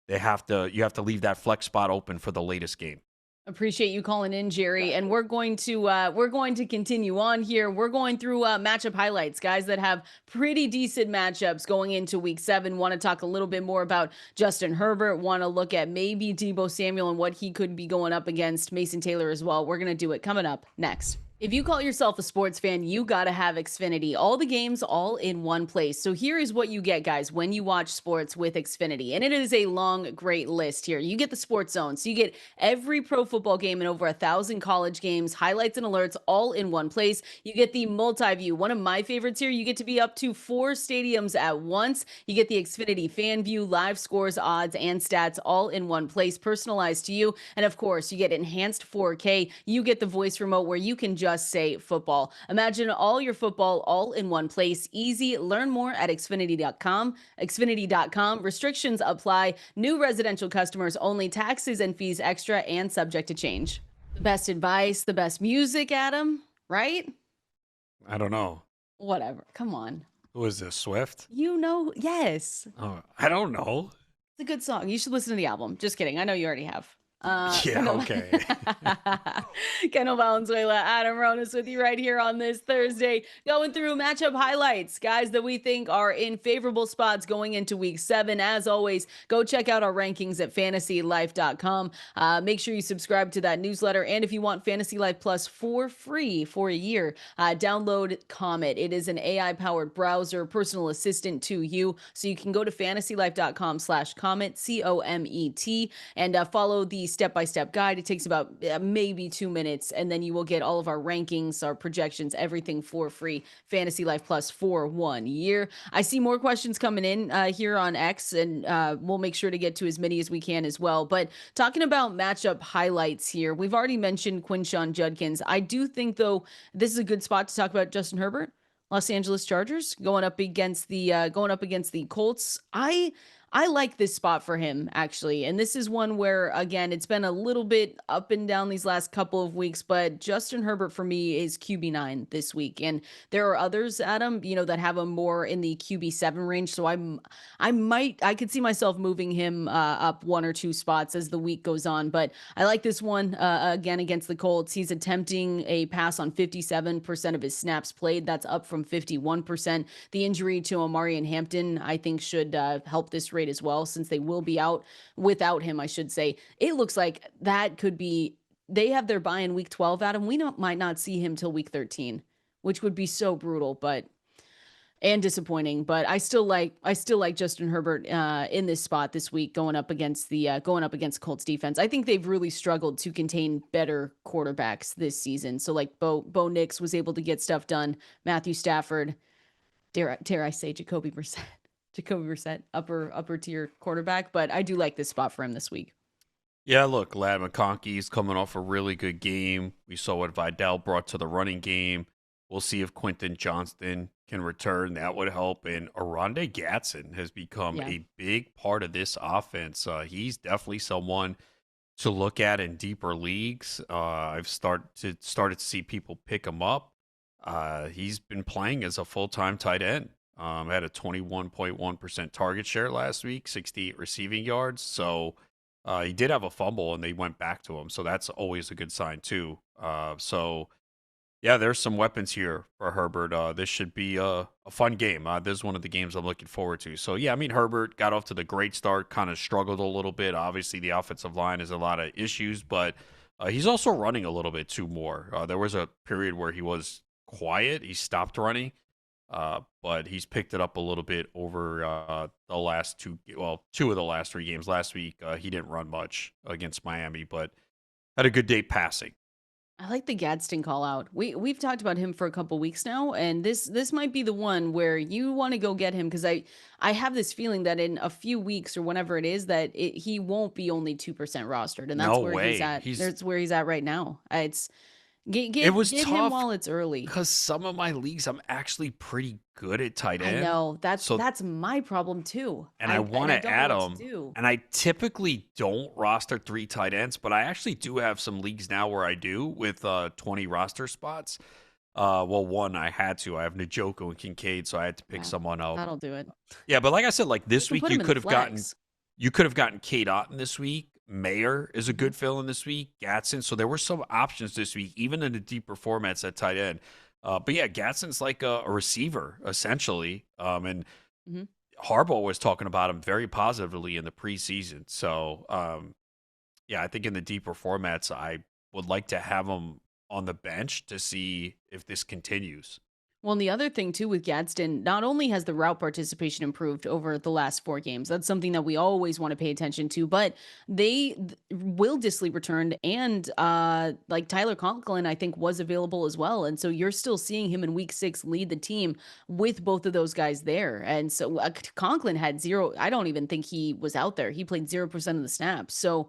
you have to leave that flex spot open for the latest game. Appreciate you calling in, Jerry. And we're going to continue on here. We're going through matchup highlights, guys that have pretty decent matchups going into week 7. Want to talk a little bit more about Justin Herbert. Want to look at maybe Deebo Samuel and what he could be going up against Mason Taylor as well. We're going to do it coming up next. If you call yourself a sports fan, you got to have Xfinity. All the games all in one place. So here is what you get, guys, when you watch sports with Xfinity. And it is a long, great list here. You get the sports zone. So you get every pro football game and over 1,000 college games, highlights and alerts all in one place. You get the multi-view. One of my favorites here, you get to be up to 4 stadiums at once. You get the Xfinity fan view, live scores, odds, and stats all in one place, personalized to you. And of course, you get enhanced 4K. You get the voice remote where you can just say football. Imagine all your football all in one place. Easy. Learn more at Xfinity.com. Xfinity.com. Restrictions apply. New residential customers only. Taxes and fees extra and subject to change. The best advice, the best music, Adam, right? I don't know. Whatever. Come on. Who is this, Swift? You know, yes. Oh, I don't know. It's a good song. You should listen to the album. Just kidding. I know you already have. Yeah, okay. Kendall, Valenzuela, Adam Ronis with you right here on this Thursday, going through matchup highlights, guys that we think are in favorable spots going into week 7. As always, go check out our rankings at fantasylife.com. Make sure you subscribe to that newsletter. And if you want Fantasy Life Plus for free for a year, download Comet. It is an AI-powered browser, personal assistant to you. So you can go to fantasylife.com/Comet, COMET, and follow the step-by-step guide. It takes about maybe 2 minutes, and then you will get all of our rankings, our projections, everything for free. Fantasy Life Plus for 1 year. I see more questions coming in here on X, and we'll make sure to get to as many as we can as well. But talking about matchup highlights here, we've already mentioned Quinshon, Judkins. I do think, though, this is a good spot to talk about Justin Herbert, Los Angeles Chargers, going up against the Colts. I like this spot for him, actually. And this is one where, again, it's been a little bit up and down these last couple of weeks, but Justin Herbert for me is QB9 this week. And there are others, Adam, that have him more in the QB7 range. So I could see myself moving him up 1 or 2 spots as the week goes on. But I like this one, again, against the Colts. He's attempting a pass on 57% of his snaps played. That's up from 51%. The injury to Omari and Hampton, I think, should help this rate as well, since they will be out without him, I should say. It looks like that could be, they have their bye in week 12, Adam. We might not see him till week 13, which would be so brutal, and disappointing. But I still like Justin Herbert in this spot this week, going up against Colts defense. I think they've really struggled to contain better quarterbacks this season. So like Bo Nix was able to get stuff done. Matthew Stafford, dare I say Jacoby Brissett, upper tier quarterback, but I do like this spot for him this week. Yeah, look, Lad McConkey's coming off a really good game. We saw what Vidal brought to the running game. We'll see if Quentin Johnston can return. That would help. And Oronde Gadsden has become a big part of this offense. He's definitely someone to look at in deeper leagues. I've started to see people pick him up. He's been playing as a full-time tight end. Had a 21.1% target share last week, 68 receiving yards. So he did have a fumble, and they went back to him. So that's always a good sign, too. Yeah, there's some weapons here for Herbert. This should be a fun game. This is one of the games I'm looking forward to. So, yeah, I mean, Herbert got off to the great start, kind of struggled a little bit. Obviously, the offensive line has a lot of issues, but he's also running a little bit too more. There was a period where he was quiet. He stopped running. But he's picked it up a little bit over the last 2 of the last 3 games. Last week, he didn't run much against Miami, but had a good day passing. I like the Gadsden call out. We've talked about him for a couple weeks now, and this might be the one where you want to go get him, because I have this feeling that in a few weeks or whenever it is that he won't be only 2% rostered, and that's No where way. he's at. That's where he's at right now. It was get tough him while it's early. because some of my leagues I'm actually pretty good at tight end. I know that's my problem too. And I want to add them. Do. And I typically don't roster 3 tight ends, but I actually do have some leagues now where I do with 20 roster spots. One I had to. I have Njoku and Kincaid, so I had to pick someone out. That'll do it. Yeah, but like I said, like this week you could have gotten Kate Otten this week. Mayer is a good fill-in this week. Gadsden. So there were some options this week, even in the deeper formats at tight end. But yeah, Gadsden's like a receiver, essentially. And Harbaugh was talking about him very positively in the preseason. So, yeah, I think in the deeper formats, I would like to have him on the bench to see if this continues. Well, and the other thing, too, with Gadsden, not only has the route participation improved over the last 4 games, that's something that we always want to pay attention to, but Will Dissly returned, and like Tyler Conklin, I think, was available as well. And so you're still seeing him in week 6 lead the team with both of those guys there. And so Conklin had 0. I don't even think he was out there. He played 0% of the snaps. So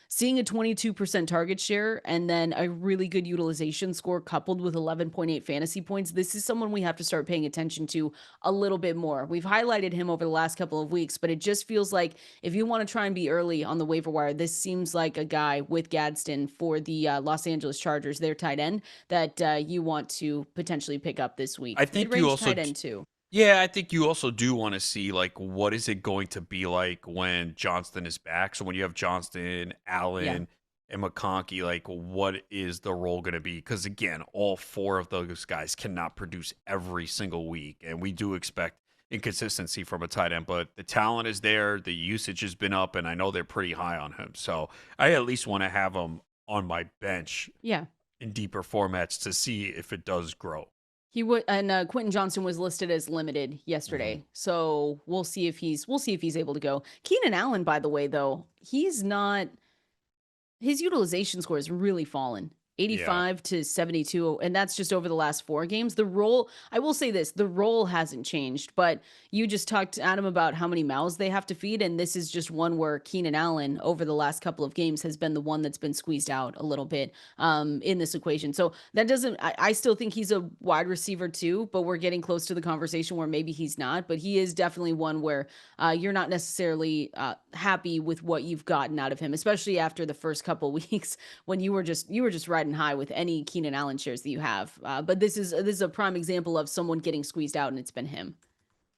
seeing a 22% target share and then a really good utilization score coupled with 11.8 fantasy points, this is someone we have to start paying attention to a little bit more. We've highlighted him over the last couple of weeks, but it just feels like if you want to try and be early on the waiver wire, this seems like a guy with Gadsden for the Los Angeles Chargers, their tight end, that you want to potentially pick up this week. I think Mid-range you also tight end too. Yeah, I think you also do want to see, like, what is it going to be like when Johnston is back? So when you have Johnston, Allen, and McConkey, like, what is the role going to be? Because, again, all four of those guys cannot produce every single week, and we do expect inconsistency from a tight end, but the talent is there. The usage has been up, and I know they're pretty high on him. So I at least want to have him on my bench Yeah. in deeper formats to see if it does grow. He would, and Quentin Johnson was listed as limited yesterday, so we'll see if he's able to go. Keenan Allen, by the way, though, he's not. His utilization score has really fallen. 85 to 72, and that's just over the last 4 games. The role, I will say this, the role hasn't changed, but you just talked, Adam, about how many mouths they have to feed, and this is just one where Keenan Allen, over the last couple of games, has been the one that's been squeezed out a little bit in this equation. So that doesn't, I still think he's a wide receiver too, but we're getting close to the conversation where maybe he's not, but he is definitely one where you're not necessarily happy with what you've gotten out of him, especially after the first couple weeks when you were just riding high with any Keenan Allen shares that you have. But this is a prime example of someone getting squeezed out, and it's been him.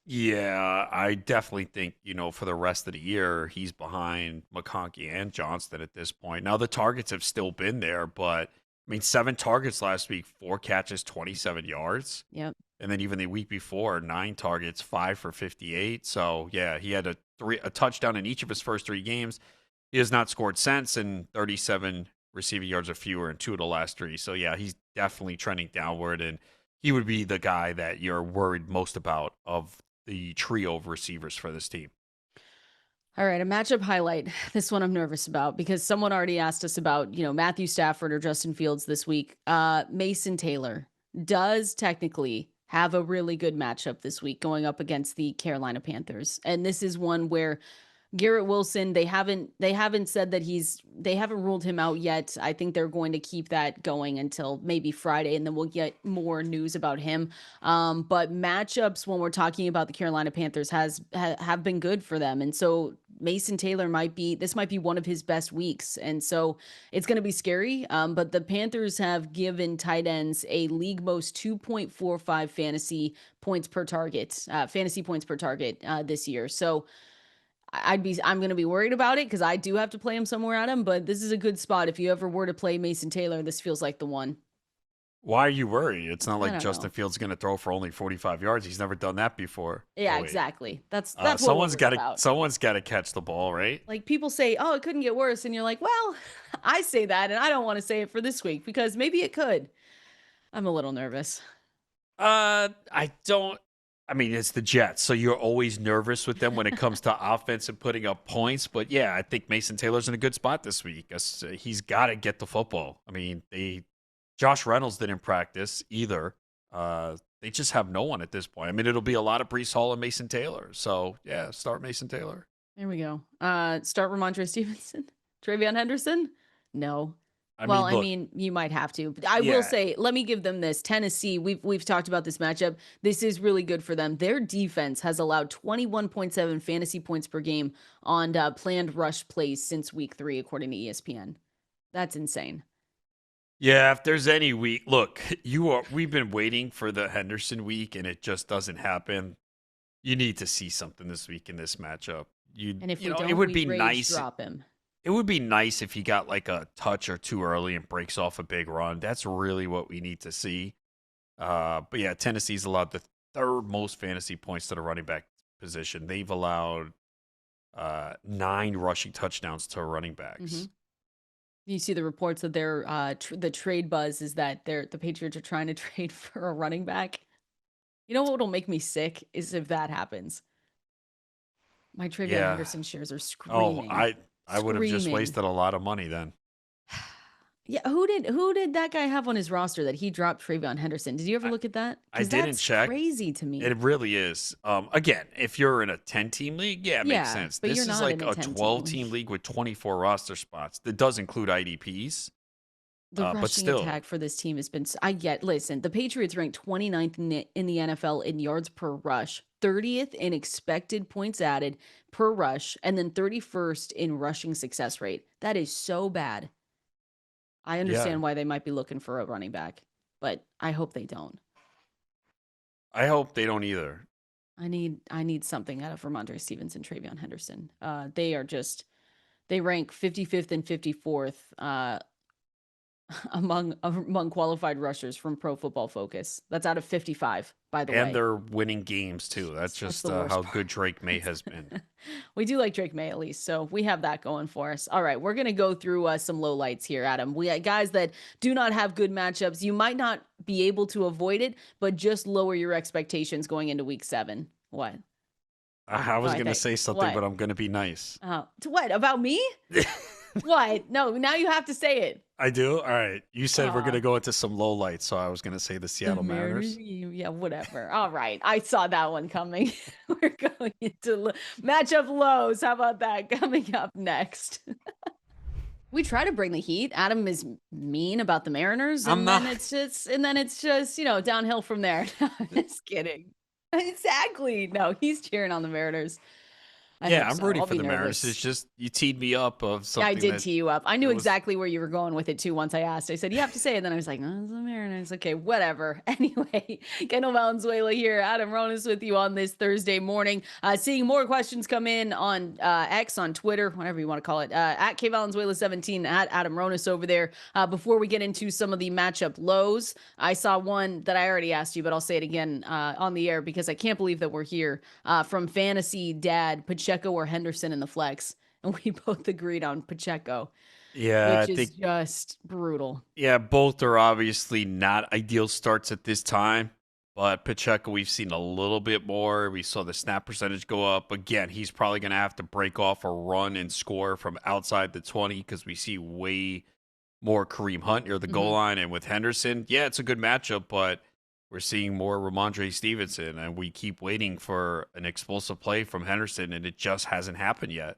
Yeah, I definitely think, for the rest of the year, he's behind McConkey and Johnston at this point. Now, the targets have still been there, but, 7 targets last week, 4 catches, 27 yards. Yep. And then even the week before, 9 targets, 5 for 58. So, yeah, he had a touchdown in each of his first 3 games. He has not scored since, and 37 receiving yards or fewer in 2 of the last 3. So, yeah, he's definitely trending downward, and he would be the guy that you're worried most about of the trio of receivers for this team. All right, a matchup highlight. This one I'm nervous about because someone already asked us about, Matthew Stafford or Justin Fields this week. Mason Taylor does technically have a really good matchup this week going up against the Carolina Panthers. And this is one where Garrett Wilson, they haven't said that they haven't ruled him out yet. I think they're going to keep that going until maybe Friday, and then we'll get more news about him. But matchups when we're talking about the Carolina Panthers have been good for them. And so Mason Taylor might be one of his best weeks. And so it's going to be scary. But the Panthers have given tight ends a league most 2.45 fantasy points per target this year. So I'm going to be worried about it because I do have to play him somewhere, Adam, but this is a good spot. If you ever were to play Mason Taylor, this feels like the one. Why are you worried? It's not like Justin know. Fields is going to throw for only 45 yards. He's never done that before. Yeah, exactly. That's someone's got to someone's got to catch the ball, right? Like people say, "Oh, it couldn't get worse." And you're like, "Well, I say that and I don't want to say it for this week because maybe it could." I'm a little nervous. It's the Jets, so you're always nervous with them when it comes to offense and putting up points. But yeah, I think Mason Taylor's in a good spot this week. He's got to get the football. Josh Reynolds didn't practice either. They just have no one at this point. It'll be a lot of Breece Hall and Mason Taylor. So yeah, start Mason Taylor. There we go. Start Ramondre Stevenson, Travion Henderson. No. You might have to. But I will say, let me give them this. Tennessee, we've talked about this matchup. This is really good for them. Their defense has allowed 21.7 fantasy points per game on planned rush plays since week 3, according to ESPN. That's insane. Yeah, if there's any week, look, we've been waiting for the Henderson week, and it just doesn't happen. You need to see something this week in this matchup. It would be nice. Drop him. It would be nice if he got like a touch or 2 early and breaks off a big run. That's really what we need to see. But yeah, Tennessee's allowed the 3rd most fantasy points to the running back position. They've allowed 9 rushing touchdowns to running backs. Mm-hmm. You see the reports that the trade buzz is that the Patriots are trying to trade for a running back. You know what will make me sick is if that happens. My Travion Henderson shares are screaming. Oh, I would have just wasted a lot of money then. Yeah, who did that guy have on his roster that he dropped Travion Henderson? Did you ever look at that? I didn't check. Crazy to me. It really is. Again, if you're in a 10-team league, it makes sense. But this you're is not like in a a 12-team league with 24 roster spots. That does include IDPs. The but rushing still. attack for this team has been. Listen, the Patriots ranked 29th in the NFL in yards per rush, 30th in expected points added per rush, and then 31st in rushing success rate. That is so bad. I understand why they might be looking for a running back, but I hope they don't. I hope they don't either. I need something out of Ramondre Stevenson, Travion Henderson. They are just They rank 55th and 54th among qualified rushers from Pro Football Focus. That's out of 55, by the way. And they're winning games too. That's just how good Drake May has been. We do like Drake May at least, so we have that going for us. All right, we're going to go through some lowlights here, Adam. We got guys that do not have good matchups. You might not be able to avoid it, but just lower your expectations going into week 7. What? I was going to say something, but I'm going to be nice. To what? About me? What? No, now you have to say it. I do? All right. You said we're going to go into some lowlights, so I was going to say the Seattle Mariners. Yeah, whatever. All right. I saw that one coming. We're going into matchup lows. How about that? Coming up next. We try to bring the heat. Adam is mean about the Mariners, and then it's just, downhill from there. No, I'm just kidding. Exactly. No, he's cheering on the Mariners. I'm rooting for the Mariners. It's just you teed me up of something. I did tee you up. I knew exactly where you were going with it too. Once I asked, I said you have to say it. And then I was like, no, it's the Mariners. Okay, whatever. Anyway, Kendall Valenzuela here. Adam Ronis with you on this Thursday morning. Seeing more questions come in on X, on Twitter, whatever you want to call it. At KValenzuela17, at Adam Ronis over there. Before we get into some of the matchup lows, I saw one that I already asked you, but I'll say it again on the air because I can't believe that we're here. From Fantasy Dad Pacheco or Henderson in the flex, and we both agreed on Pacheco. Yeah, which is just brutal. Yeah, both are obviously not ideal starts at this time, but Pacheco we've seen a little bit more. We saw the snap percentage go up. Again, he's probably going to have to break off a run and score from outside the 20 because we see way more Kareem Hunt near the goal line. And with Henderson, yeah, it's a good matchup, but we're seeing more Ramondre Stevenson, and we keep waiting for an explosive play from Henderson, and it just hasn't happened yet.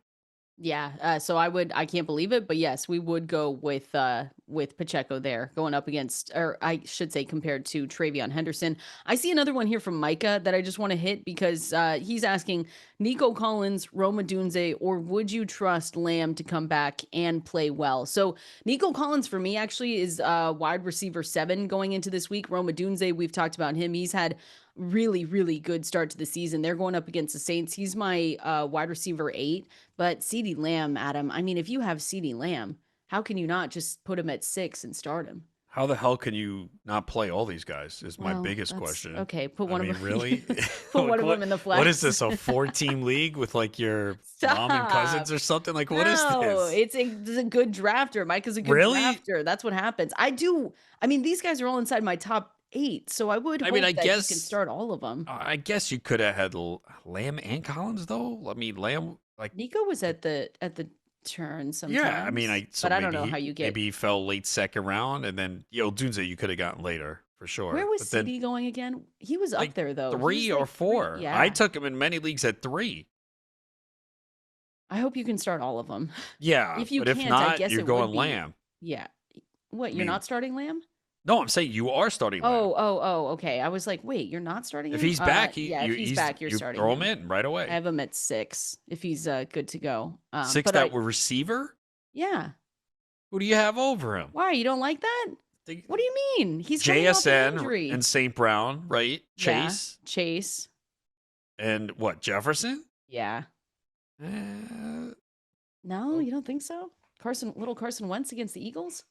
Yeah, so I can't believe it, but yes, we would go with Pacheco there, going up against, or I should say compared to Travion Henderson. I see another one here from Micah that I just want to hit because he's asking Nico Collins, Roma Dunze, or would you trust Lamb to come back and play well? So Nico Collins for me actually is wide receiver 7 going into this week. Roma Dunze, we've talked about him. He's had really, really good start to the season. They're going up against the Saints. He's my wide receiver 8, but CeeDee Lamb, Adam, I mean, if you have CeeDee Lamb, how can you not just put him at 6 and start him? How the hell can you not play all these guys is my biggest question. Okay, put one of them. Really? Put one of them in the flex. What is this, a 4-team league with like your mom and cousins or something? Like, what is this? It's a good drafter. Mike is a good drafter. That's what happens. I mean, these guys are all inside my top 8, so I would hope that you can start all of them. I guess you could have had Lamb and Collins, though. I mean, Lamb, like Nico was at the turn sometimes. Yeah, I mean, but I don't know how you get. Maybe he fell late second round, and then Dunze you could have gotten later for sure. Where was CD going again? He was up there though. 3 or 4. Yeah. I took him in many leagues at 3. I hope you can start all of them. Yeah, if you but can't, if not, I guess you're going Lamb. Yeah. What? You're not starting Lamb? No, I'm saying you are starting Lamb. Oh, okay. I was like, wait, you're not starting him? If he's back, if he's back, you're starting throw him in right away. I have him at 6 if he's good to go. 6 that were receiver? Yeah. Who do you have over him? Why? You don't like that? What do you mean? He's JSN and St. Brown, right? Chase. Yeah, Chase. And what, Jefferson? Yeah. No, you don't think so? Little Carson Wentz against the Eagles?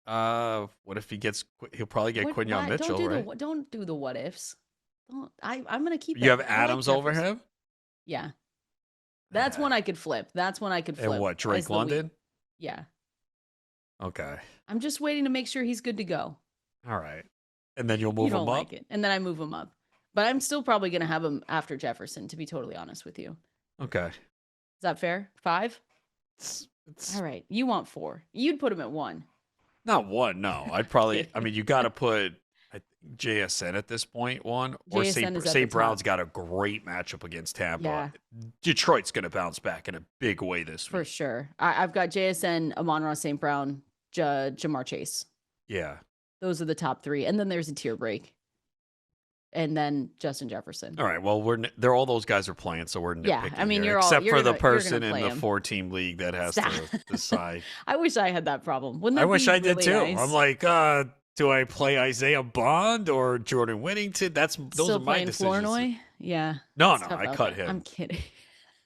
What if he'll probably get Quinyon Mitchell, right? Don't do the what ifs. I'm going to keep You have Adams over him? Yeah. That's one I could flip. And what, Drake London? Yeah. Okay. I'm just waiting to make sure he's good to go. All right. And then you'll move him up? Like it. And then I move him up. But I'm still probably going to have him after Jefferson, to be totally honest with you. Okay. Is that fair? 5? All right. You want 4. You'd put him at 1. Not 1, no. I'd probably, you got to put JSN at this point, 1. Or St. Brown's got a great matchup against Tampa. Yeah. Detroit's going to bounce back in a big way this week. For sure. I've got JSN, Amon-Ra St. Brown, Jamar Chase. Yeah. Those are the top 3. And then there's a tier break. And then Justin Jefferson. All right. Well, they're all those guys are playing, so we're nitpicking. Yeah, I mean, here, except for the person in the 4-team league that has to decide. I wish I had that problem. Wouldn't that I wish I did too. Nice? I'm like, do I play Isaiah Bond or Jordan Whittington? Those are my decisions. Flournoy? Yeah. No, I cut him. I'm kidding.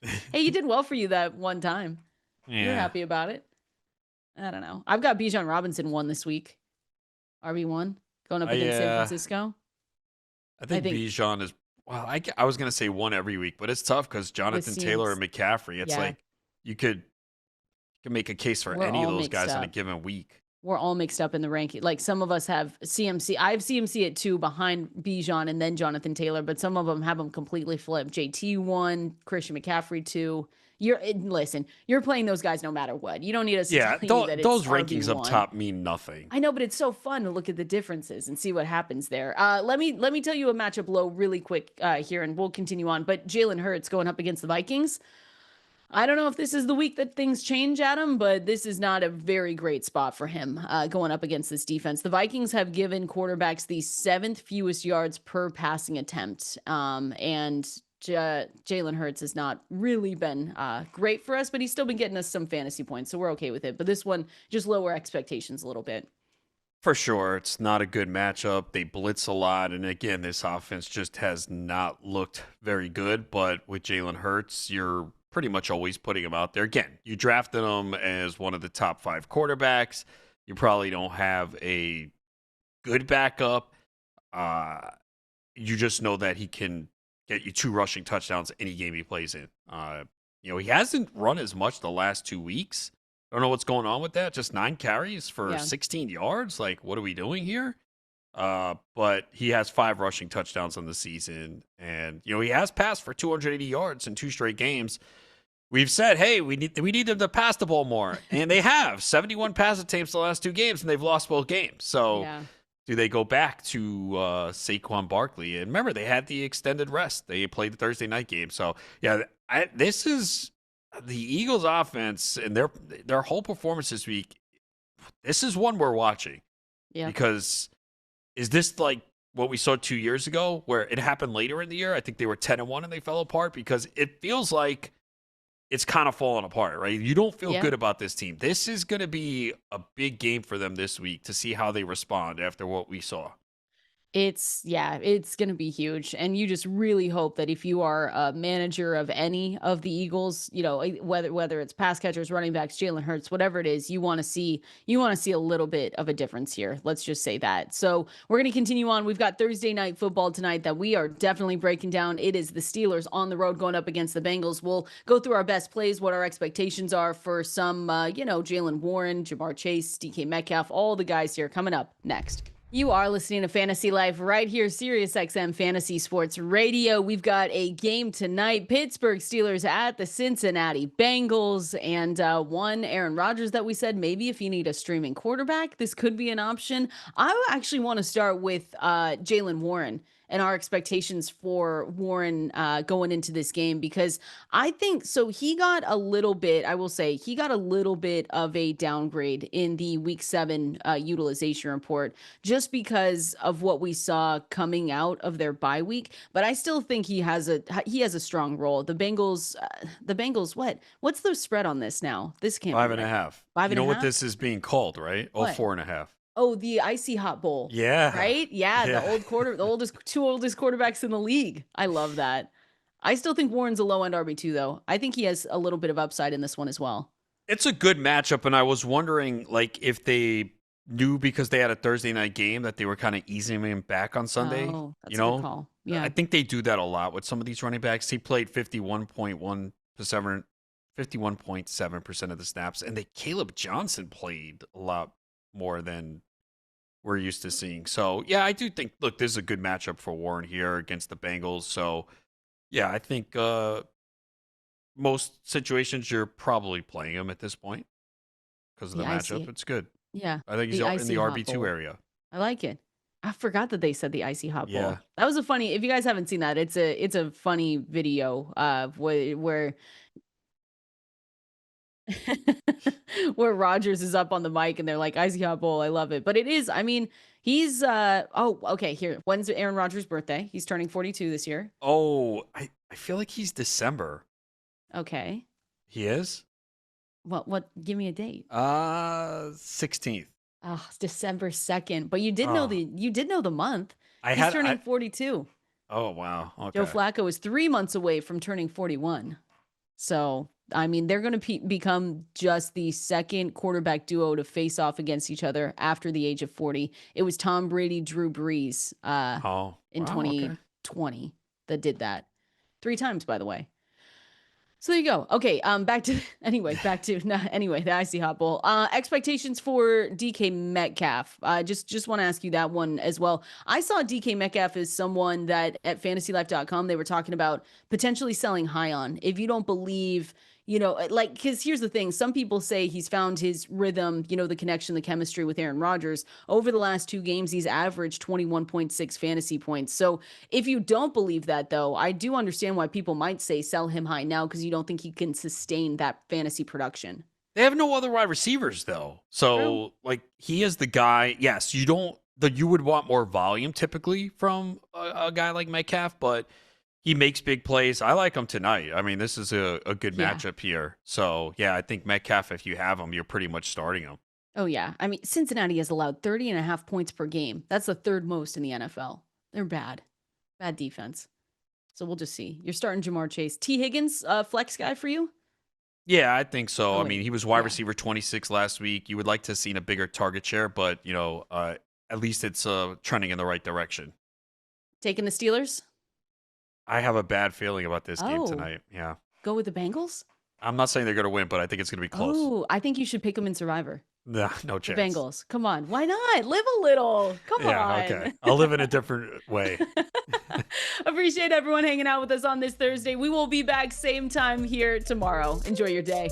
Hey, he did well for you that one time. You're happy about it. I don't know. I've got Bijan Robinson 1 this week. RB1 going up against San Francisco. I think Bijan is, well, I was going to say 1 every week, but it's tough because Jonathan Taylor and McCaffrey, it's like you could make a case for any of those guys on a given week. We're all mixed up in the ranking. Like some of us have CMC. I have CMC at 2 behind Bijan and then Jonathan Taylor, but some of them have them completely flipped. JT 1, Christian McCaffrey 2. Listen, you're playing those guys no matter what. You don't need us to tell you that it's those rankings RB1. up top mean nothing. I know, but it's so fun to look at the differences and see what happens there. Let me tell you a matchup low really quick here, and we'll continue on. But Jalen Hurts going up against the Vikings. I don't know if this is the week that things change, Adam, but this is not a very great spot for him going up against this defense. The Vikings have given quarterbacks the 7th fewest yards per passing attempt, and Jalen Hurts has not really been great for us, but he's still been getting us some fantasy points, so we're okay with it. But this one, just lower expectations a little bit. For sure, it's not a good matchup. They blitz a lot, and again, this offense just has not looked very good. But with Jalen Hurts, you're pretty much always putting him out there. Again, you drafted him as one of the top 5 quarterbacks. You probably don't have a good backup. You just know that he can get you 2 rushing touchdowns any game he plays in. He hasn't run as much the last 2 weeks. I don't know what's going on with that. Just 9 carries for 16 yards. Like, what are we doing here? But he has 5 rushing touchdowns on the season. And, he has passed for 280 yards in 2 straight games. We've said, hey, we need them to pass the ball more. And they have. 71 pass attempts the last 2 games, and they've lost both games. So do they go back to Saquon Barkley? And remember, they had the extended rest. They played the Thursday night game. So, this is the Eagles' offense and their whole performance this week. This is one we're watching. Yeah. Because is this like what we saw 2 years ago where it happened later in the year? I think they were 10-1 and they fell apart because it feels like it's kind of falling apart, right? You don't feel good about this team. This is going to be a big game for them this week to see how they respond after what we saw. It's going to be huge. And you just really hope that if you are a manager of any of the Eagles, whether it's pass catchers, running backs, Jalen Hurts, whatever it is, you want to see a little bit of a difference here. Let's just say that. So we're going to continue on. We've got Thursday night football tonight that we are definitely breaking down. It is the Steelers on the road going up against the Bengals. We'll go through our best plays, what our expectations are for some, Jaylen Warren, Jamar Chase, DK Metcalf, all the guys here coming up next. You are listening to Fantasy Life right here, Sirius XM Fantasy Sports Radio. We've got a game tonight, Pittsburgh Steelers at the Cincinnati Bengals, and one Aaron Rodgers that we said maybe if you need a streaming quarterback, this could be an option. I actually want to start with Jaylen Warren and our expectations for Warren going into this game, because I think so. He got a little bit of a downgrade in the week 7 utilization report just because of what we saw coming out of their bye week. But I still think he has a strong role. The Bengals, what's the spread on this now? This can't 5.5. You know what this is being called, right? Oh, 4.5. Oh, the Icy Hot Bowl. Yeah. Right? Yeah. The oldest quarterbacks in the league. I love that. I still think Warren's a low-end RB2, though. I think he has a little bit of upside in this one as well. It's a good matchup, and I was wondering, if they knew because they had a Thursday night game that they were kind of easing him back on Sunday. Oh, that's a good call. Yeah. I think they do that a lot with some of these running backs. He played 51.7% of the snaps, and Caleb Johnson played a lot more than we're used to seeing. So, yeah, I do think, this is a good matchup for Warren here against the Bengals. So, yeah, I think most situations you're probably playing him at this point because of the matchup. It's good. Yeah. I think he's in the RB2 area. I like it. I forgot that they said the Icy Hot Bowl. Yeah. That was if you guys haven't seen that, it's a funny video where where Rodgers is up on the mic and they're like, Icy Hot Bowl, I love it. But it is, he's here. When's Aaron Rodgers' birthday? He's turning 42 this year. Oh, I feel like he's December. Okay. He is? What give me a date. 16th. Oh, December 2nd. But you did know the month. He's turning 42. Oh, wow. Okay. Joe Flacco is 3 months away from turning 41. So I mean, they're going to become just the second quarterback duo to face off against each other after the age of 40. It was Tom Brady, Drew Brees in 2020 that did that. 3 times, by the way. So there you go. Okay, back to the Icy Hot Bowl. Expectations for DK Metcalf. Just want to ask you that one as well. I saw DK Metcalf as someone that at fantasylife.com they were talking about potentially selling high on. If you don't believe, because here's the thing, some people say he's found his rhythm, the connection, the chemistry with Aaron Rodgers. Over the last 2 games, he's averaged 21.6 fantasy points. So if you don't believe that, though, I do understand why people might say sell him high now because you don't think he can sustain that fantasy production. They have no other wide receivers, though. So, he is the guy. Yes, you would want more volume typically from a guy like Metcalf, but he makes big plays. I like him tonight. I mean, this is a good matchup here. So, yeah, I think Metcalf, if you have him, you're pretty much starting him. Oh, yeah. I mean, Cincinnati has allowed 30.5 points per game. That's the 3rd most in the NFL. They're bad. Bad defense. So we'll just see. You're starting Jamar Chase. T. Higgins, flex guy for you? Yeah, I think so. I mean, he was wide receiver 26 last week. You would like to have seen a bigger target share, but, at least it's trending in the right direction. Taking the Steelers? I have a bad feeling about this game tonight. Yeah. Go with the Bengals? I'm not saying they're going to win, but I think it's going to be close. Oh, I think you should pick them in Survivor. Nah, no chance. The Bengals. Come on. Why not? Live a little. Come on. Yeah, okay. I'll live in a different way. Appreciate everyone hanging out with us on this Thursday. We will be back same time here tomorrow. Enjoy your day.